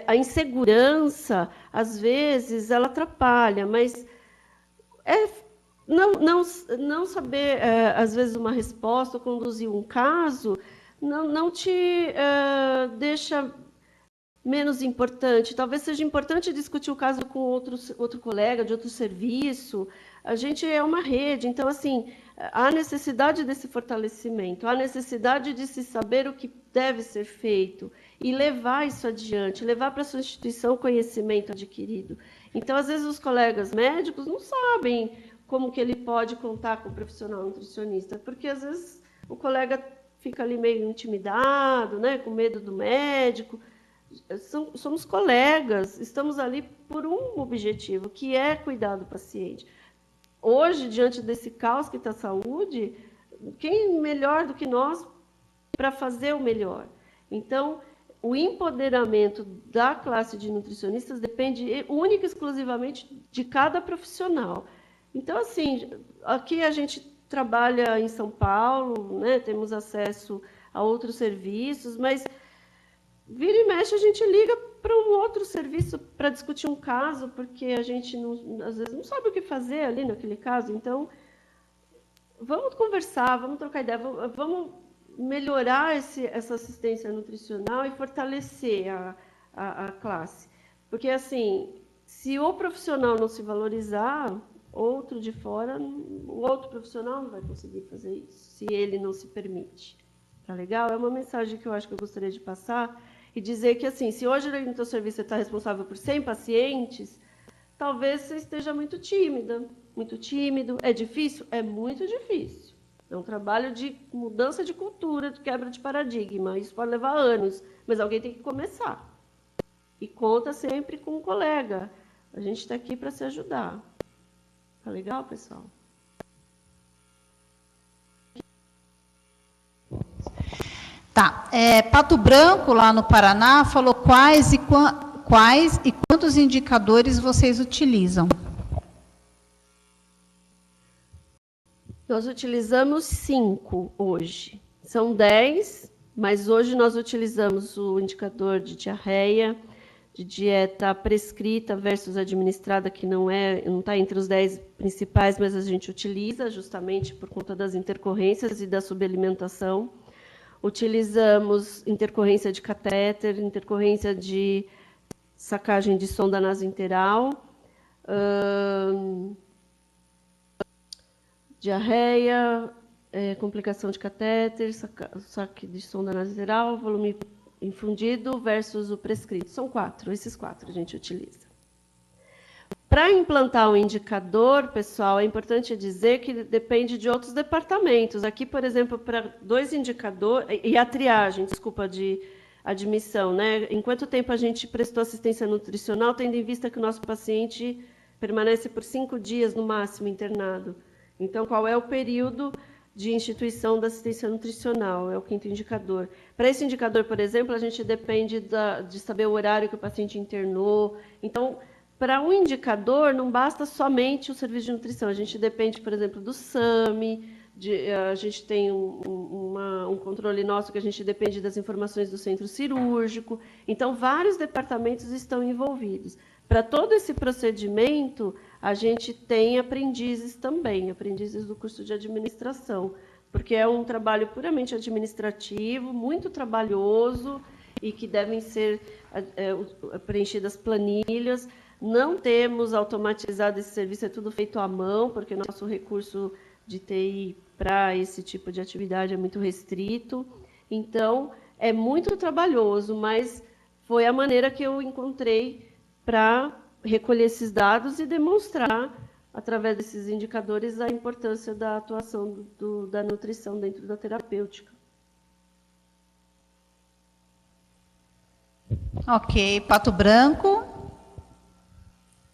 A insegurança, às vezes, ela atrapalha, mas não saber, às vezes, uma resposta, conduzir um caso, não te deixa menos importante. Talvez seja importante discutir o caso com outro colega de outro serviço. A gente é uma rede, então, assim, há necessidade desse fortalecimento, há necessidade de se saber o que deve ser feito e levar isso adiante, levar para a sua instituição o conhecimento adquirido. Então, às vezes, os colegas médicos não sabem como que ele pode contar com o profissional nutricionista, porque, às vezes, o colega fica ali meio intimidado, né, com medo do médico. Somos colegas, estamos ali por um objetivo, que é cuidar do paciente. Hoje, diante desse caos que está a saúde, quem melhor do que nós para fazer o melhor? Então, o empoderamento da classe de nutricionistas depende única e exclusivamente de cada profissional. Então, assim, aqui a gente trabalha em São Paulo, né, temos acesso a outros serviços, mas vira e mexe a gente liga para um outro serviço para discutir um caso, porque a gente, às vezes, não sabe o que fazer ali naquele caso. Então, vamos conversar, vamos trocar ideia, vamos melhorar essa assistência nutricional e fortalecer a classe. Porque, assim, Se o profissional não se valorizar, outro de fora, o outro profissional não vai conseguir fazer isso, se ele não se permite. Tá legal? É uma mensagem que eu acho que eu gostaria de passar e dizer que, assim, se hoje no teu serviço você está responsável por 100 pacientes, talvez você esteja muito tímida, muito tímido. É difícil? É muito difícil. É um trabalho de mudança de cultura, de quebra de paradigma. Isso pode levar anos, mas alguém tem que começar. E conta sempre com um colega. A gente está aqui para se ajudar. Tá legal, pessoal? Tá. Pato Branco, lá no Paraná, falou quais e quantos indicadores vocês utilizam? Nós utilizamos 5 hoje. São 10, mas hoje nós utilizamos o indicador de diarreia, de dieta prescrita versus administrada, que não está entre os 10 principais, mas a gente utiliza justamente por conta das intercorrências e da subalimentação. Utilizamos intercorrência de catéter, intercorrência de sacagem de sonda nasointeral, diarreia, complicação de catéter, saque de sonda nasointeral, volume infundido versus o prescrito. São 4, esses 4 a gente utiliza. Para implantar um indicador, pessoal, é importante dizer que depende de outros departamentos. Aqui, por exemplo, para 2 indicadores, e a triagem, desculpa, de admissão, né? Em quanto tempo a gente prestou assistência nutricional, tendo em vista que o nosso paciente permanece por 5 dias, no máximo, internado. Então, qual é o período de instituição da assistência nutricional? É o 5º indicador. Para esse indicador, por exemplo, a gente depende de saber o horário que o paciente internou. Então, para um indicador, não basta somente o serviço de nutrição. A gente depende, por exemplo, do SAMI, a gente tem um controle nosso que a gente depende das informações do centro cirúrgico. Então, vários departamentos estão envolvidos. Para todo esse procedimento, a gente tem aprendizes também, aprendizes do curso de administração, porque é um trabalho puramente administrativo, muito trabalhoso, e que devem ser preenchidas planilhas. Não temos automatizado esse serviço, é tudo feito à mão, porque o nosso recurso de TI para esse tipo de atividade é muito restrito. Então, é muito trabalhoso, mas foi a maneira que eu encontrei para recolher esses dados e demonstrar, através desses indicadores, a importância da atuação da nutrição dentro da terapêutica. Ok. Pato Branco.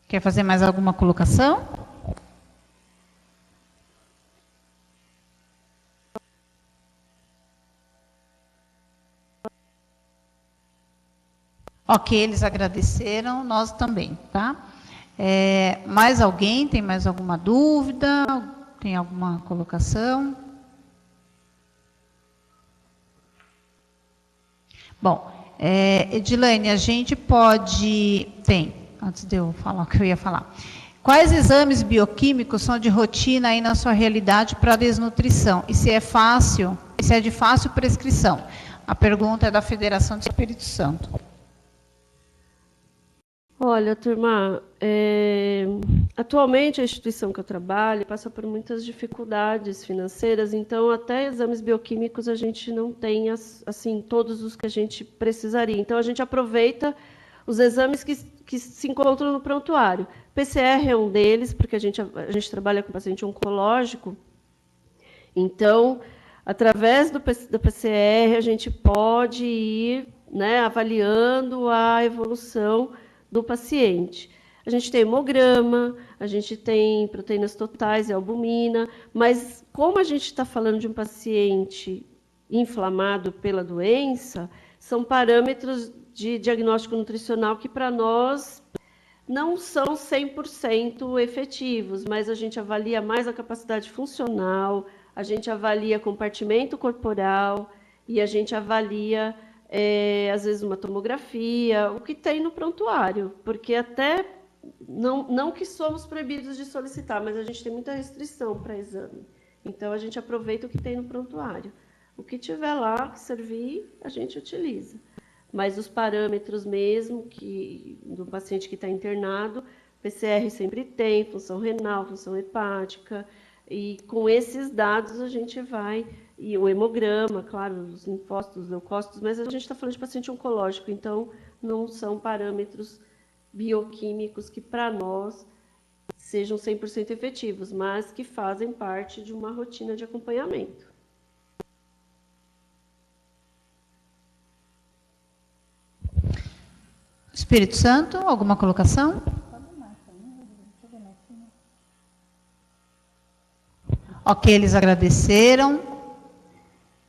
Quer fazer mais alguma colocação? Ok, eles agradeceram, nós também, tá? Mais alguém? Tem mais alguma dúvida? Tem alguma colocação? Bom, Edilane, a gente pode... antes de eu falar o que eu ia falar. Quais exames bioquímicos são de rotina aí na sua realidade para desnutrição? E se é de fácil prescrição? A pergunta é da Federação de Espírito Santo. Olha, turma, atualmente a instituição que eu trabalho passa por muitas dificuldades financeiras, então até exames bioquímicos a gente não tem assim todos os que a gente precisaria. Então a gente aproveita os exames que se encontram no prontuário. PCR é um deles, porque a gente trabalha com paciente oncológico. Então, através do PCR, a gente pode ir, né, avaliando a evolução do paciente. A gente tem hemograma, a gente tem proteínas totais e albumina, mas como a gente está falando de um paciente inflamado pela doença, são parâmetros de diagnóstico nutricional que, para nós, não são 100% efetivos, mas a gente avalia mais a capacidade funcional, a gente avalia compartimento corporal e a gente avalia, às vezes, uma tomografia, o que tem no prontuário, porque até, não que somos proibidos de solicitar, mas a gente tem muita restrição para exame. Então, a gente aproveita o que tem no prontuário. O que tiver lá, que servir, a gente utiliza. mas os parâmetros mesmo do paciente que está internado, PCR sempre tem, função renal, função hepática, e com esses dados a gente vai, e o hemograma, claro, os linfócitos, os leucócitos, mas a gente está falando de paciente oncológico, então não são parâmetros bioquímicos que para nós sejam 100% efetivos, mas que fazem parte de uma rotina de acompanhamento. Espírito Santo, alguma colocação? Ok, eles agradeceram.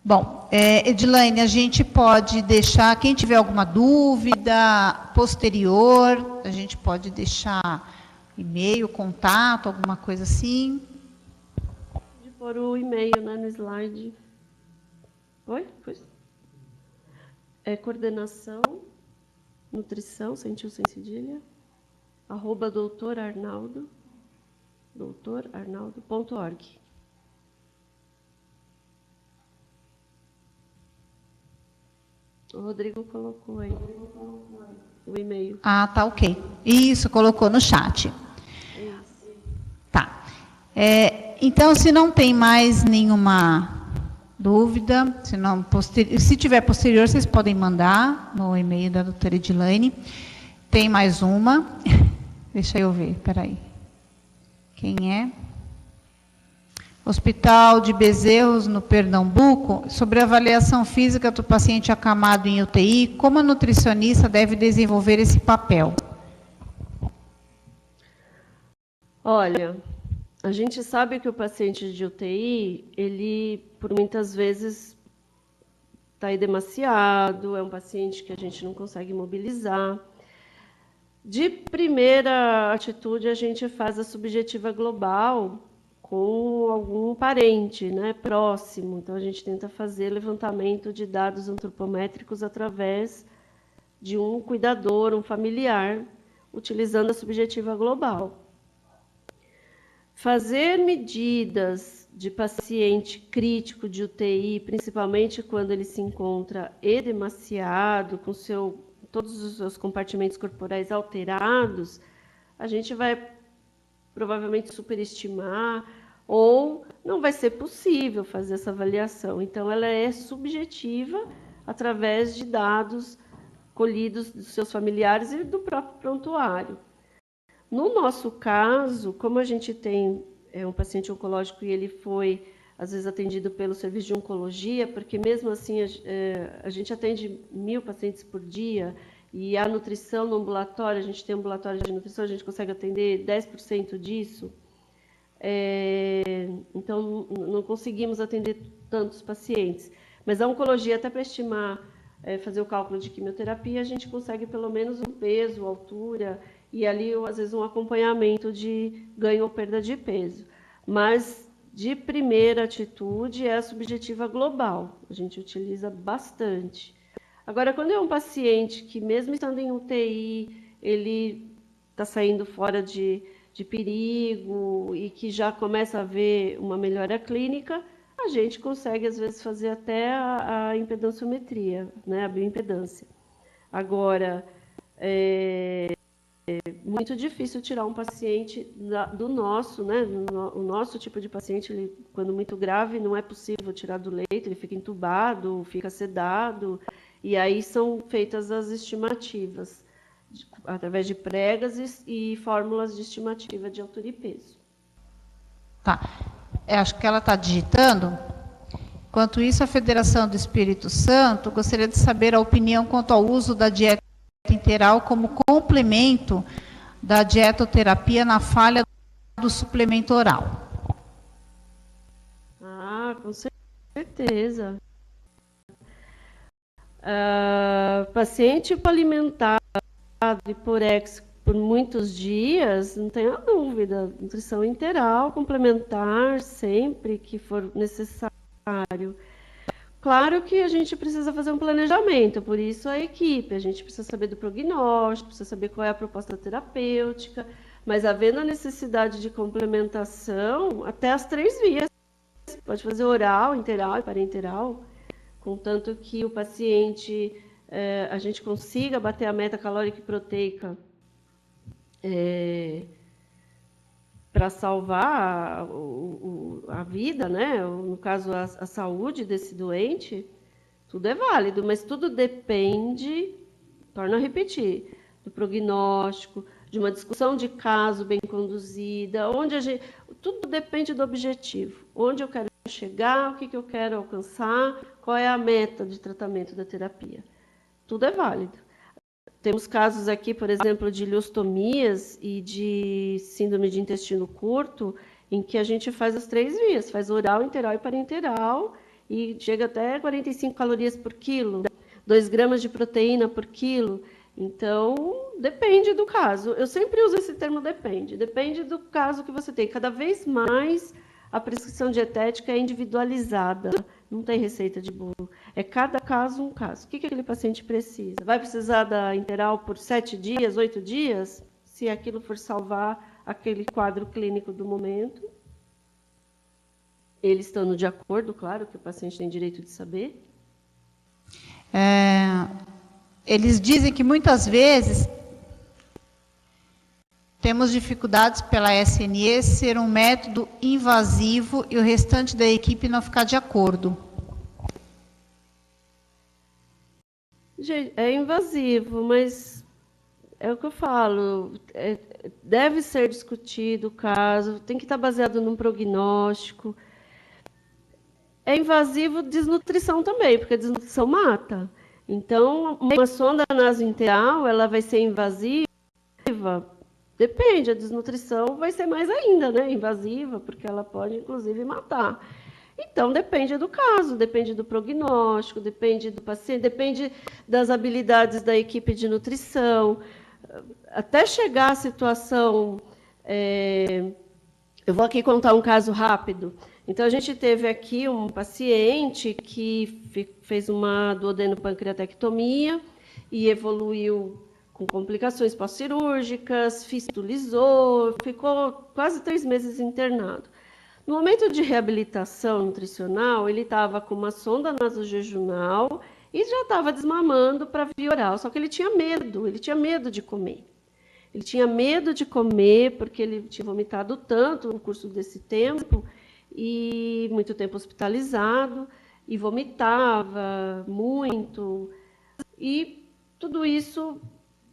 Bom, Edilane, a gente pode deixar, quem tiver alguma dúvida posterior, a gente pode deixar e-mail, contato, alguma coisa assim. Pode pôr o e-mail, né, no slide. Oi? Pois. Coordenação, nutrição, sem cedilha, @doutorarnaldo.org. O Rodrigo colocou aí o e-mail. Ah, tá, ok. Isso, colocou no chat. Isso. Tá. Então, se não tem mais nenhuma dúvida, se tiver posterior, vocês podem mandar no e-mail da doutora Edilane. Tem mais uma. Deixa eu ver, peraí. Quem é? Hospital de Bezerros, no Pernambuco, sobre a avaliação física do paciente acamado em UTI, como a nutricionista deve desenvolver esse papel? Olha, a gente sabe que o paciente de UTI, ele, por muitas vezes, está edemaciado, é um paciente que a gente não consegue mobilizar. De primeira atitude, a gente faz a subjetiva global com algum parente, né, próximo. Então, a gente tenta fazer levantamento de dados antropométricos através de um cuidador, um familiar, utilizando a subjetiva global. Fazer medidas de paciente crítico de UTI, principalmente quando ele se encontra edemaciado, com todos os seus compartimentos corporais alterados, a gente vai provavelmente superestimar, ou não vai ser possível fazer essa avaliação. Então, ela é subjetiva através de dados colhidos dos seus familiares e do próprio prontuário. No nosso caso, como a gente tem um paciente oncológico e ele foi, às vezes, atendido pelo serviço de oncologia, porque mesmo assim a gente atende 1.000 pacientes por dia, e a nutrição no ambulatório, a gente tem um ambulatório de nutrição, a gente consegue atender 10% disso. Então, não conseguimos atender tantos pacientes. Mas a oncologia, até para estimar, fazer o cálculo de quimioterapia, a gente consegue pelo menos um peso, altura, e ali, às vezes, um acompanhamento de ganho ou perda de peso. Mas, de primeira atitude, é a subjetiva global. A gente utiliza bastante. Agora, quando é um paciente que, mesmo estando em UTI, ele está saindo fora de perigo e que já começa a haver uma melhora clínica, a gente consegue, às vezes, fazer até a impedanciometria, né, a bioimpedância. Agora, é muito difícil tirar um paciente do nosso, né, o nosso tipo de paciente, ele, quando muito grave, não é possível tirar do leito, ele fica entubado, fica sedado. E aí são feitas as estimativas, através de pregas e fórmulas de estimativa de altura e peso. Tá. Acho que ela está digitando. Enquanto isso, a Federação do Espírito Santo gostaria de saber a opinião quanto ao uso da dieta interal como complemento da dietoterapia na falha do suplemento oral. Ah, com certeza. Paciente alimentado hiporex por muitos dias, não tenha dúvida, nutrição integral, complementar, sempre que for necessário. Claro que a gente precisa fazer um planejamento, por isso a equipe, a gente precisa saber do prognóstico, precisa saber qual é a proposta terapêutica, mas havendo a necessidade de complementação, até as 3 vias, pode fazer oral, interal e parenteral, contanto que o paciente a gente consiga bater a meta calórica e proteica para salvar a vida, né? No caso, a saúde desse doente, tudo é válido, mas tudo depende, torno a repetir, do prognóstico, de uma discussão de caso bem conduzida, tudo depende do objetivo, onde eu quero chegar, o que eu quero alcançar, qual é a meta de tratamento da terapia. Tudo é válido. Temos casos aqui, por exemplo, de ileostomias e de síndrome de intestino curto, em que a gente faz as 3 vias, faz oral, interal e parenteral, e chega até 45 calorias por quilo, 2 gramas de proteína por quilo. Então, depende do caso. Eu sempre uso esse termo depende do caso que você tem. Cada vez mais a prescrição dietética é individualizada, não tem receita de bolo. É cada caso um caso. O que aquele paciente precisa? Vai precisar da interal por 7 dias, 8 dias? Se aquilo for salvar aquele quadro clínico do momento. Eles estando de acordo, claro, que o paciente tem direito de saber. Eles dizem que muitas vezes temos dificuldades pela SNE ser um método invasivo e o restante da equipe não ficar de acordo. Gente, é invasivo, mas é o que eu falo, deve ser discutido o caso, tem que estar baseado num prognóstico. É invasivo desnutrição também, porque a desnutrição mata. Então, uma sonda nasointeral, ela vai ser invasiva? Depende, a desnutrição vai ser mais ainda, né? Invasiva, porque ela pode, inclusive, matar. Então, depende do caso, depende do prognóstico, depende do paciente, depende das habilidades da equipe de nutrição. Até chegar à situação... Eu vou aqui contar um caso rápido. Então, a gente teve aqui um paciente que fez uma duodenopancreatectomia e evoluiu com complicações pós-cirúrgicas, fistulizou, ficou quase 3 meses internado. No momento de reabilitação nutricional, ele estava com uma sonda nasojejunal e já estava desmamando para via oral, só que ele tinha medo de comer. Ele tinha medo de comer porque ele tinha vomitado tanto no curso desse tempo, e muito tempo hospitalizado, e vomitava muito, e tudo isso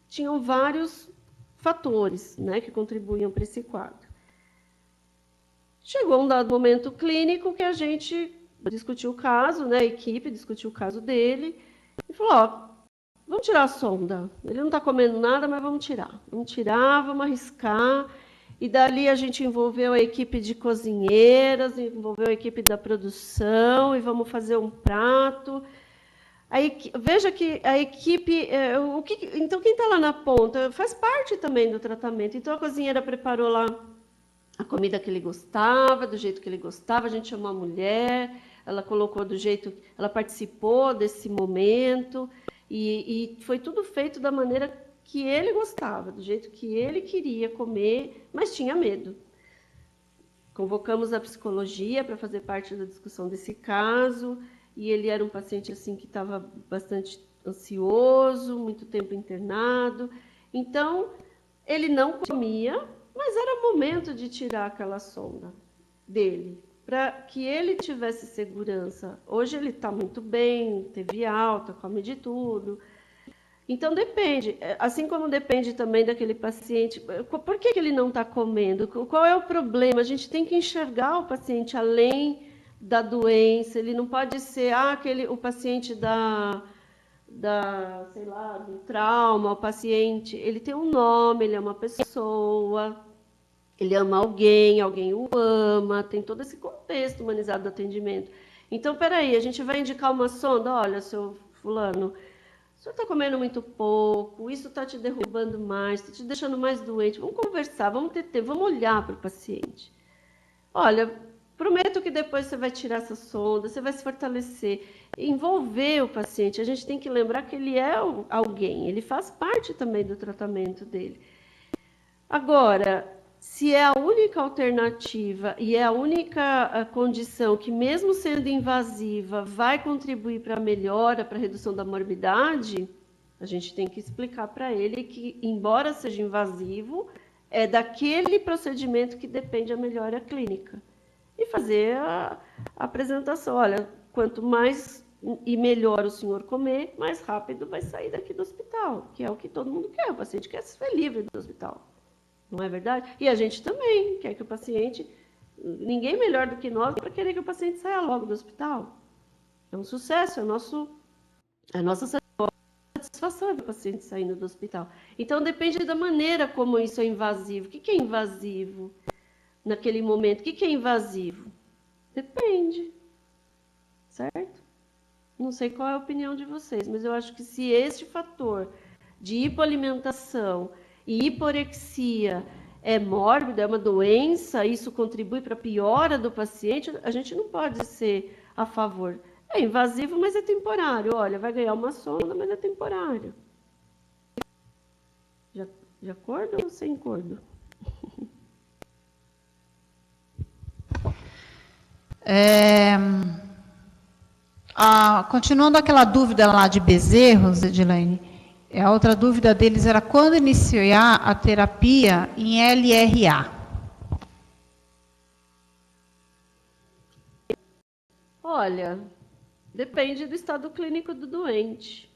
tinham vários fatores, né, que contribuíam para esse quadro. Chegou um dado momento clínico que a gente discutiu o caso, né, a equipe discutiu o caso dele, e falou, vamos tirar a sonda, ele não está comendo nada, mas vamos tirar, vamos arriscar. E dali a gente envolveu a equipe de cozinheiras, envolveu a equipe da produção, e vamos fazer um prato. Veja que a equipe... então, quem está lá na ponta faz parte também do tratamento. Então, a cozinheira preparou lá a comida que ele gostava, do jeito que ele gostava. A gente chamou a mulher, ela colocou do jeito... Ela participou desse momento, e foi tudo feito da maneira que ele gostava, do jeito que ele queria comer, mas tinha medo. Convocamos a psicologia para fazer parte da discussão desse caso, e ele era um paciente assim que estava bastante ansioso, muito tempo internado. Então, ele não comia, mas era momento de tirar aquela sonda dele, para que ele tivesse segurança. Hoje ele está muito bem, teve alta, come de tudo. Então, depende, assim como depende também daquele paciente, por que ele não está comendo? Qual é o problema? A gente tem que enxergar o paciente além da doença, ele não pode ser o paciente sei lá, do trauma, o paciente, ele tem um nome, ele é uma pessoa, ele ama alguém o ama, tem todo esse contexto humanizado do atendimento. Então, peraí, a gente vai indicar uma sonda, olha, seu fulano, o senhor está comendo muito pouco, isso está te derrubando mais, está te deixando mais doente. Vamos conversar, vamos ter tempo, vamos olhar para o paciente. Olha, prometo que depois você vai tirar essa sonda, você vai se fortalecer, envolver o paciente. A gente tem que lembrar que ele é alguém, ele faz parte também do tratamento dele. Agora, Se é a única alternativa e é a única condição que, mesmo sendo invasiva, vai contribuir para a melhora, para a redução da morbidade, a gente tem que explicar para ele que, embora seja invasivo, é daquele procedimento que depende a melhora clínica. E fazer a apresentação. Olha, quanto mais e melhor o senhor comer, mais rápido vai sair daqui do hospital, que é o que todo mundo quer. O paciente quer ser livre do hospital. Não é verdade? E a gente também quer que o paciente... Ninguém melhor do que nós para querer que o paciente saia logo do hospital. É um sucesso, é a nossa satisfação do paciente saindo do hospital. Então, depende da maneira como isso é invasivo. O que é invasivo naquele momento? O que é invasivo? Depende. Certo? Não sei qual é a opinião de vocês, mas eu acho que se este fator de hipoalimentação e hiporexia é mórbido, é uma doença, isso contribui para a piora do paciente, a gente não pode ser a favor. É invasivo, mas é temporário. Olha, vai ganhar uma sonda, mas é temporário. De acordo ou sem acordo? Continuando aquela dúvida lá de Bezerros, Edilene, a outra dúvida deles era quando iniciar a terapia em LRA? Olha, depende do estado clínico do doente,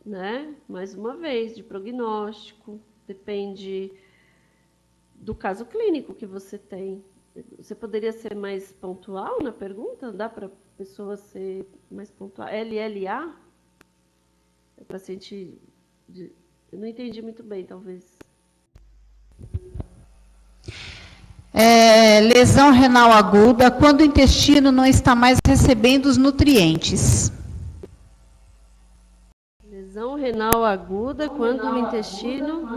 né? Mais uma vez, de prognóstico, depende do caso clínico que você tem. Você poderia ser mais pontual na pergunta? Dá para a pessoa ser mais pontual? LLA? É paciente... Eu não entendi muito bem, talvez. Lesão renal aguda, quando o intestino não está mais recebendo os nutrientes. Lesão renal aguda, quando o intestino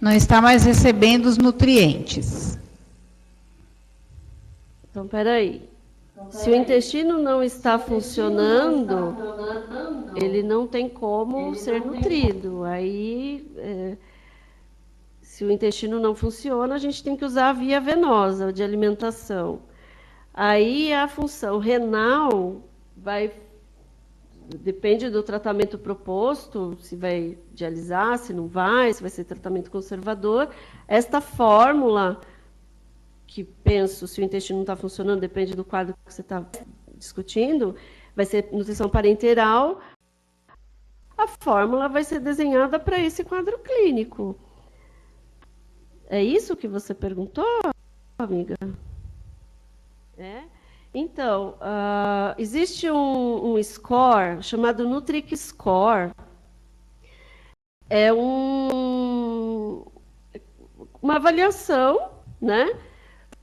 não está mais recebendo os nutrientes. Então, peraí. Se o intestino não está funcionando, ele não tem como ser nutrido. Aí, se o intestino não funciona, a gente tem que usar a via venosa de alimentação. Aí, a função renal depende do tratamento proposto, se vai dialisar, se não vai, se vai ser tratamento conservador. Esta fórmula... que penso, se o intestino não está funcionando, depende do quadro que você está discutindo, vai ser nutrição parenteral, a fórmula vai ser desenhada para esse quadro clínico. É isso que você perguntou, amiga? Então, existe um score chamado Nutric Score. É uma avaliação, né,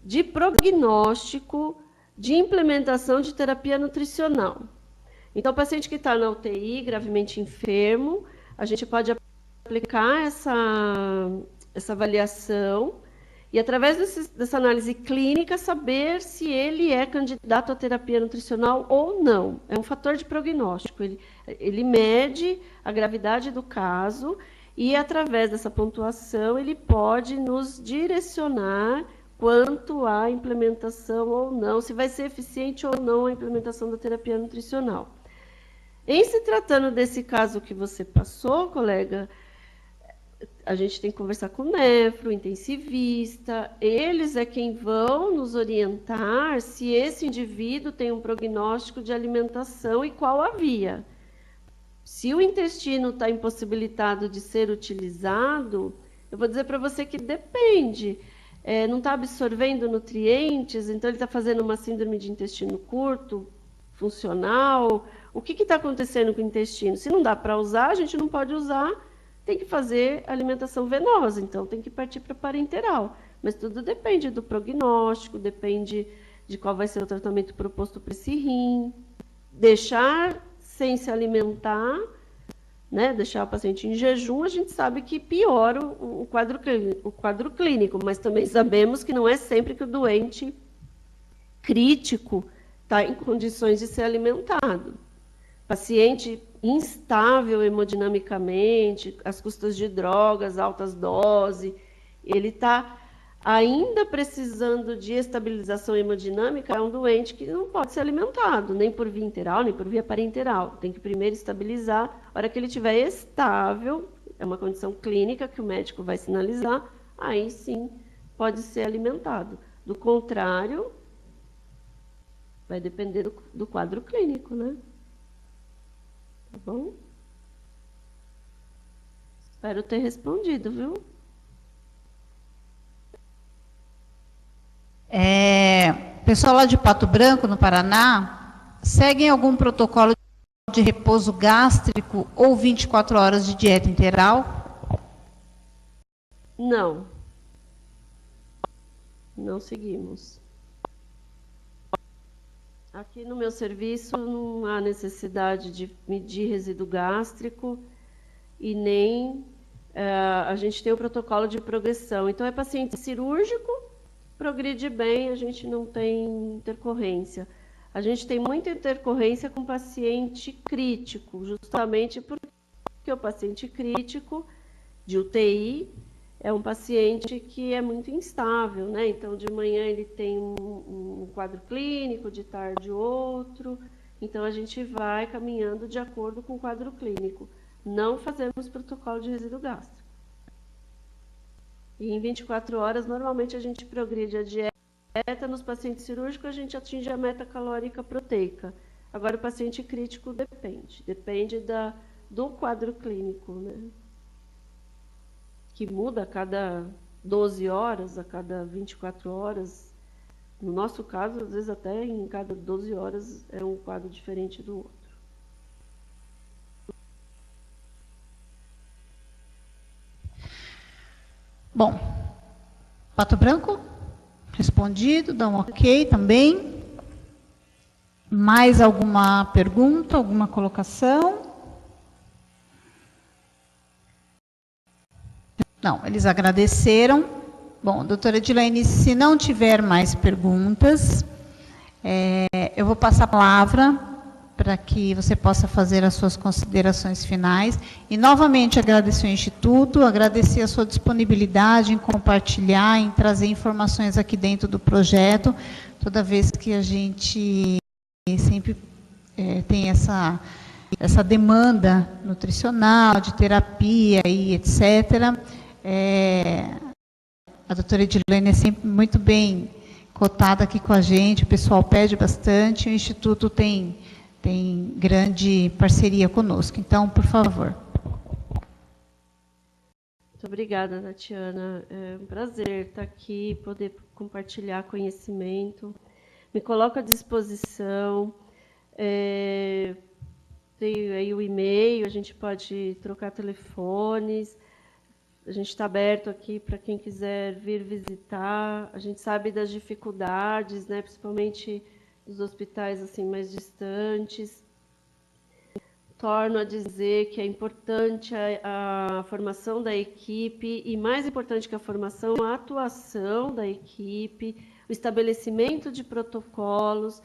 de prognóstico de implementação de terapia nutricional. Então, o paciente que está na UTI, gravemente enfermo, a gente pode aplicar essa avaliação e, através dessa análise clínica, saber se ele é candidato à terapia nutricional ou não. É um fator de prognóstico. Ele mede a gravidade do caso e, através dessa pontuação, ele pode nos direcionar quanto à implementação ou não, se vai ser eficiente ou não a implementação da terapia nutricional. Em se tratando desse caso que você passou, colega, a gente tem que conversar com o nefro, intensivista, eles é quem vão nos orientar se esse indivíduo tem um prognóstico de alimentação e qual a via. Se o intestino está impossibilitado de ser utilizado, eu vou dizer para você que depende. Não está absorvendo nutrientes, então ele está fazendo uma síndrome de intestino curto, funcional. O que está acontecendo com o intestino? Se não dá para usar, a gente não pode usar, tem que fazer alimentação venosa, então tem que partir para parenteral. Mas tudo depende do prognóstico, depende de qual vai ser o tratamento proposto para esse rim. Deixar sem se alimentar, né, deixar o paciente em jejum, a gente sabe que piora o quadro clínico, mas também sabemos que não é sempre que o doente crítico está em condições de ser alimentado. Paciente instável hemodinamicamente, às custas de drogas, altas doses, ele está ainda precisando de estabilização hemodinâmica, é um doente que não pode ser alimentado, nem por via interal, nem por via parenteral. Tem que primeiro estabilizar. A hora que ele estiver estável, é uma condição clínica que o médico vai sinalizar, aí sim pode ser alimentado. Do contrário, vai depender do quadro clínico, né? Tá bom? Espero ter respondido, viu? Pessoal lá de Pato Branco, no Paraná, seguem algum protocolo de repouso gástrico ou 24 horas de dieta integral? Não. Não seguimos. Aqui no meu serviço não há necessidade de medir resíduo gástrico e nem a gente tem o protocolo de progressão. Então, é paciente cirúrgico, progride bem, a gente não tem intercorrência. A gente tem muita intercorrência com paciente crítico, justamente porque o paciente crítico de UTI é um paciente que é muito instável, né? Então, de manhã ele tem um quadro clínico, de tarde outro. Então, a gente vai caminhando de acordo com o quadro clínico. Não fazemos protocolo de resíduo gástrico. E em 24 horas, normalmente a gente progride a dieta. Nos pacientes cirúrgicos, a gente atinge a meta calórica proteica. Agora, o paciente crítico depende do quadro clínico, né? Que muda a cada 12 horas, a cada 24 horas. No nosso caso, às vezes até em cada 12 horas é um quadro diferente do outro. Bom, Pato Branco, respondido, dá um ok também. Mais alguma pergunta, alguma colocação? Não, eles agradeceram. Bom, doutora Edilene, se não tiver mais perguntas, eu vou passar a palavra para que você possa fazer as suas considerações finais. E, novamente, agradecer ao Instituto, agradecer a sua disponibilidade em compartilhar, em trazer informações aqui dentro do projeto, toda vez que a gente sempre tem essa demanda nutricional, de terapia e etc. A doutora Edilene é sempre muito bem cotada aqui com a gente, o pessoal pede bastante, o Instituto tem grande parceria conosco. Então, por favor. Muito obrigada, Tatiana. É um prazer estar aqui, poder compartilhar conhecimento. Me coloco à disposição. Tem aí o e-mail, a gente pode trocar telefones. A gente está aberto aqui para quem quiser vir visitar. A gente sabe das dificuldades, né, principalmente dos hospitais assim mais distantes. Torno a dizer que é importante a formação da equipe e, mais importante que a formação, a atuação da equipe, o estabelecimento de protocolos.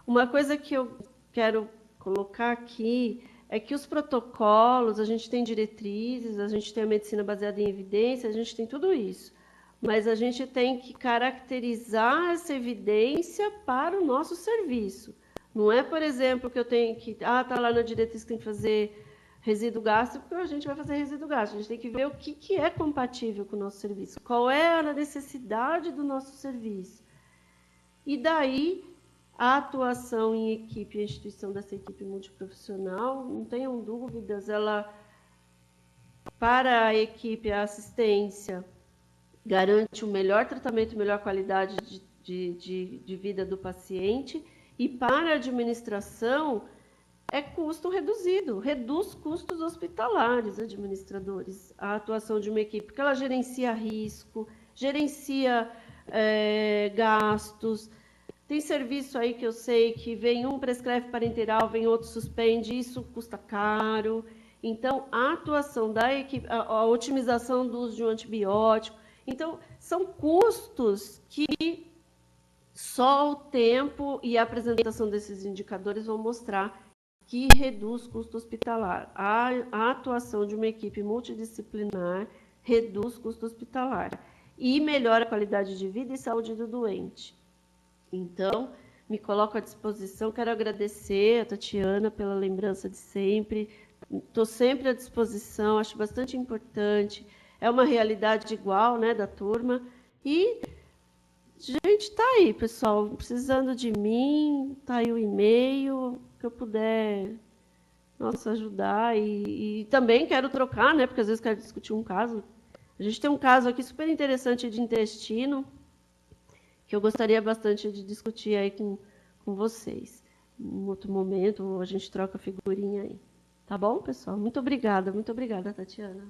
Uma coisa que eu quero colocar aqui é que os protocolos, a gente tem diretrizes, a gente tem a medicina baseada em evidência, a gente tem tudo isso. Mas a gente tem que caracterizar essa evidência para o nosso serviço. Não é, por exemplo, que eu tenho que... está lá na diretriz que tem que fazer resíduo gástrico, a gente vai fazer resíduo gástrico. A gente tem que ver o que é compatível com o nosso serviço, qual é a necessidade do nosso serviço. E daí, a atuação em equipe, a instituição dessa equipe multiprofissional, não tenham dúvidas, para a equipe, a assistência garante o melhor tratamento e melhor qualidade de vida do paciente, e para a administração é custo reduzido, reduz custos hospitalares, administradores, a atuação de uma equipe, porque ela gerencia risco, gerencia gastos. Tem serviço aí que eu sei que vem um prescreve parenteral, vem outro suspende, isso custa caro. Então, a atuação da equipe, a otimização do uso de um antibiótico. Então, são custos que só o tempo e a apresentação desses indicadores vão mostrar que reduz custo hospitalar. A atuação de uma equipe multidisciplinar reduz custo hospitalar. e melhora a qualidade de vida e saúde do doente. Então, me coloco à disposição, quero agradecer a Tatiana pela lembrança de sempre, estou sempre à disposição, acho bastante importante, é uma realidade igual, né, da turma, e a gente está aí, pessoal, precisando de mim, está aí o e-mail, que eu puder, nossa, ajudar, e também quero trocar, né, porque às vezes quero discutir um caso. A gente tem um caso aqui super interessante de intestino, que eu gostaria bastante de discutir aí com vocês. Em outro momento, a gente troca figurinha aí. Tá bom, pessoal? Muito obrigada, Tatiana.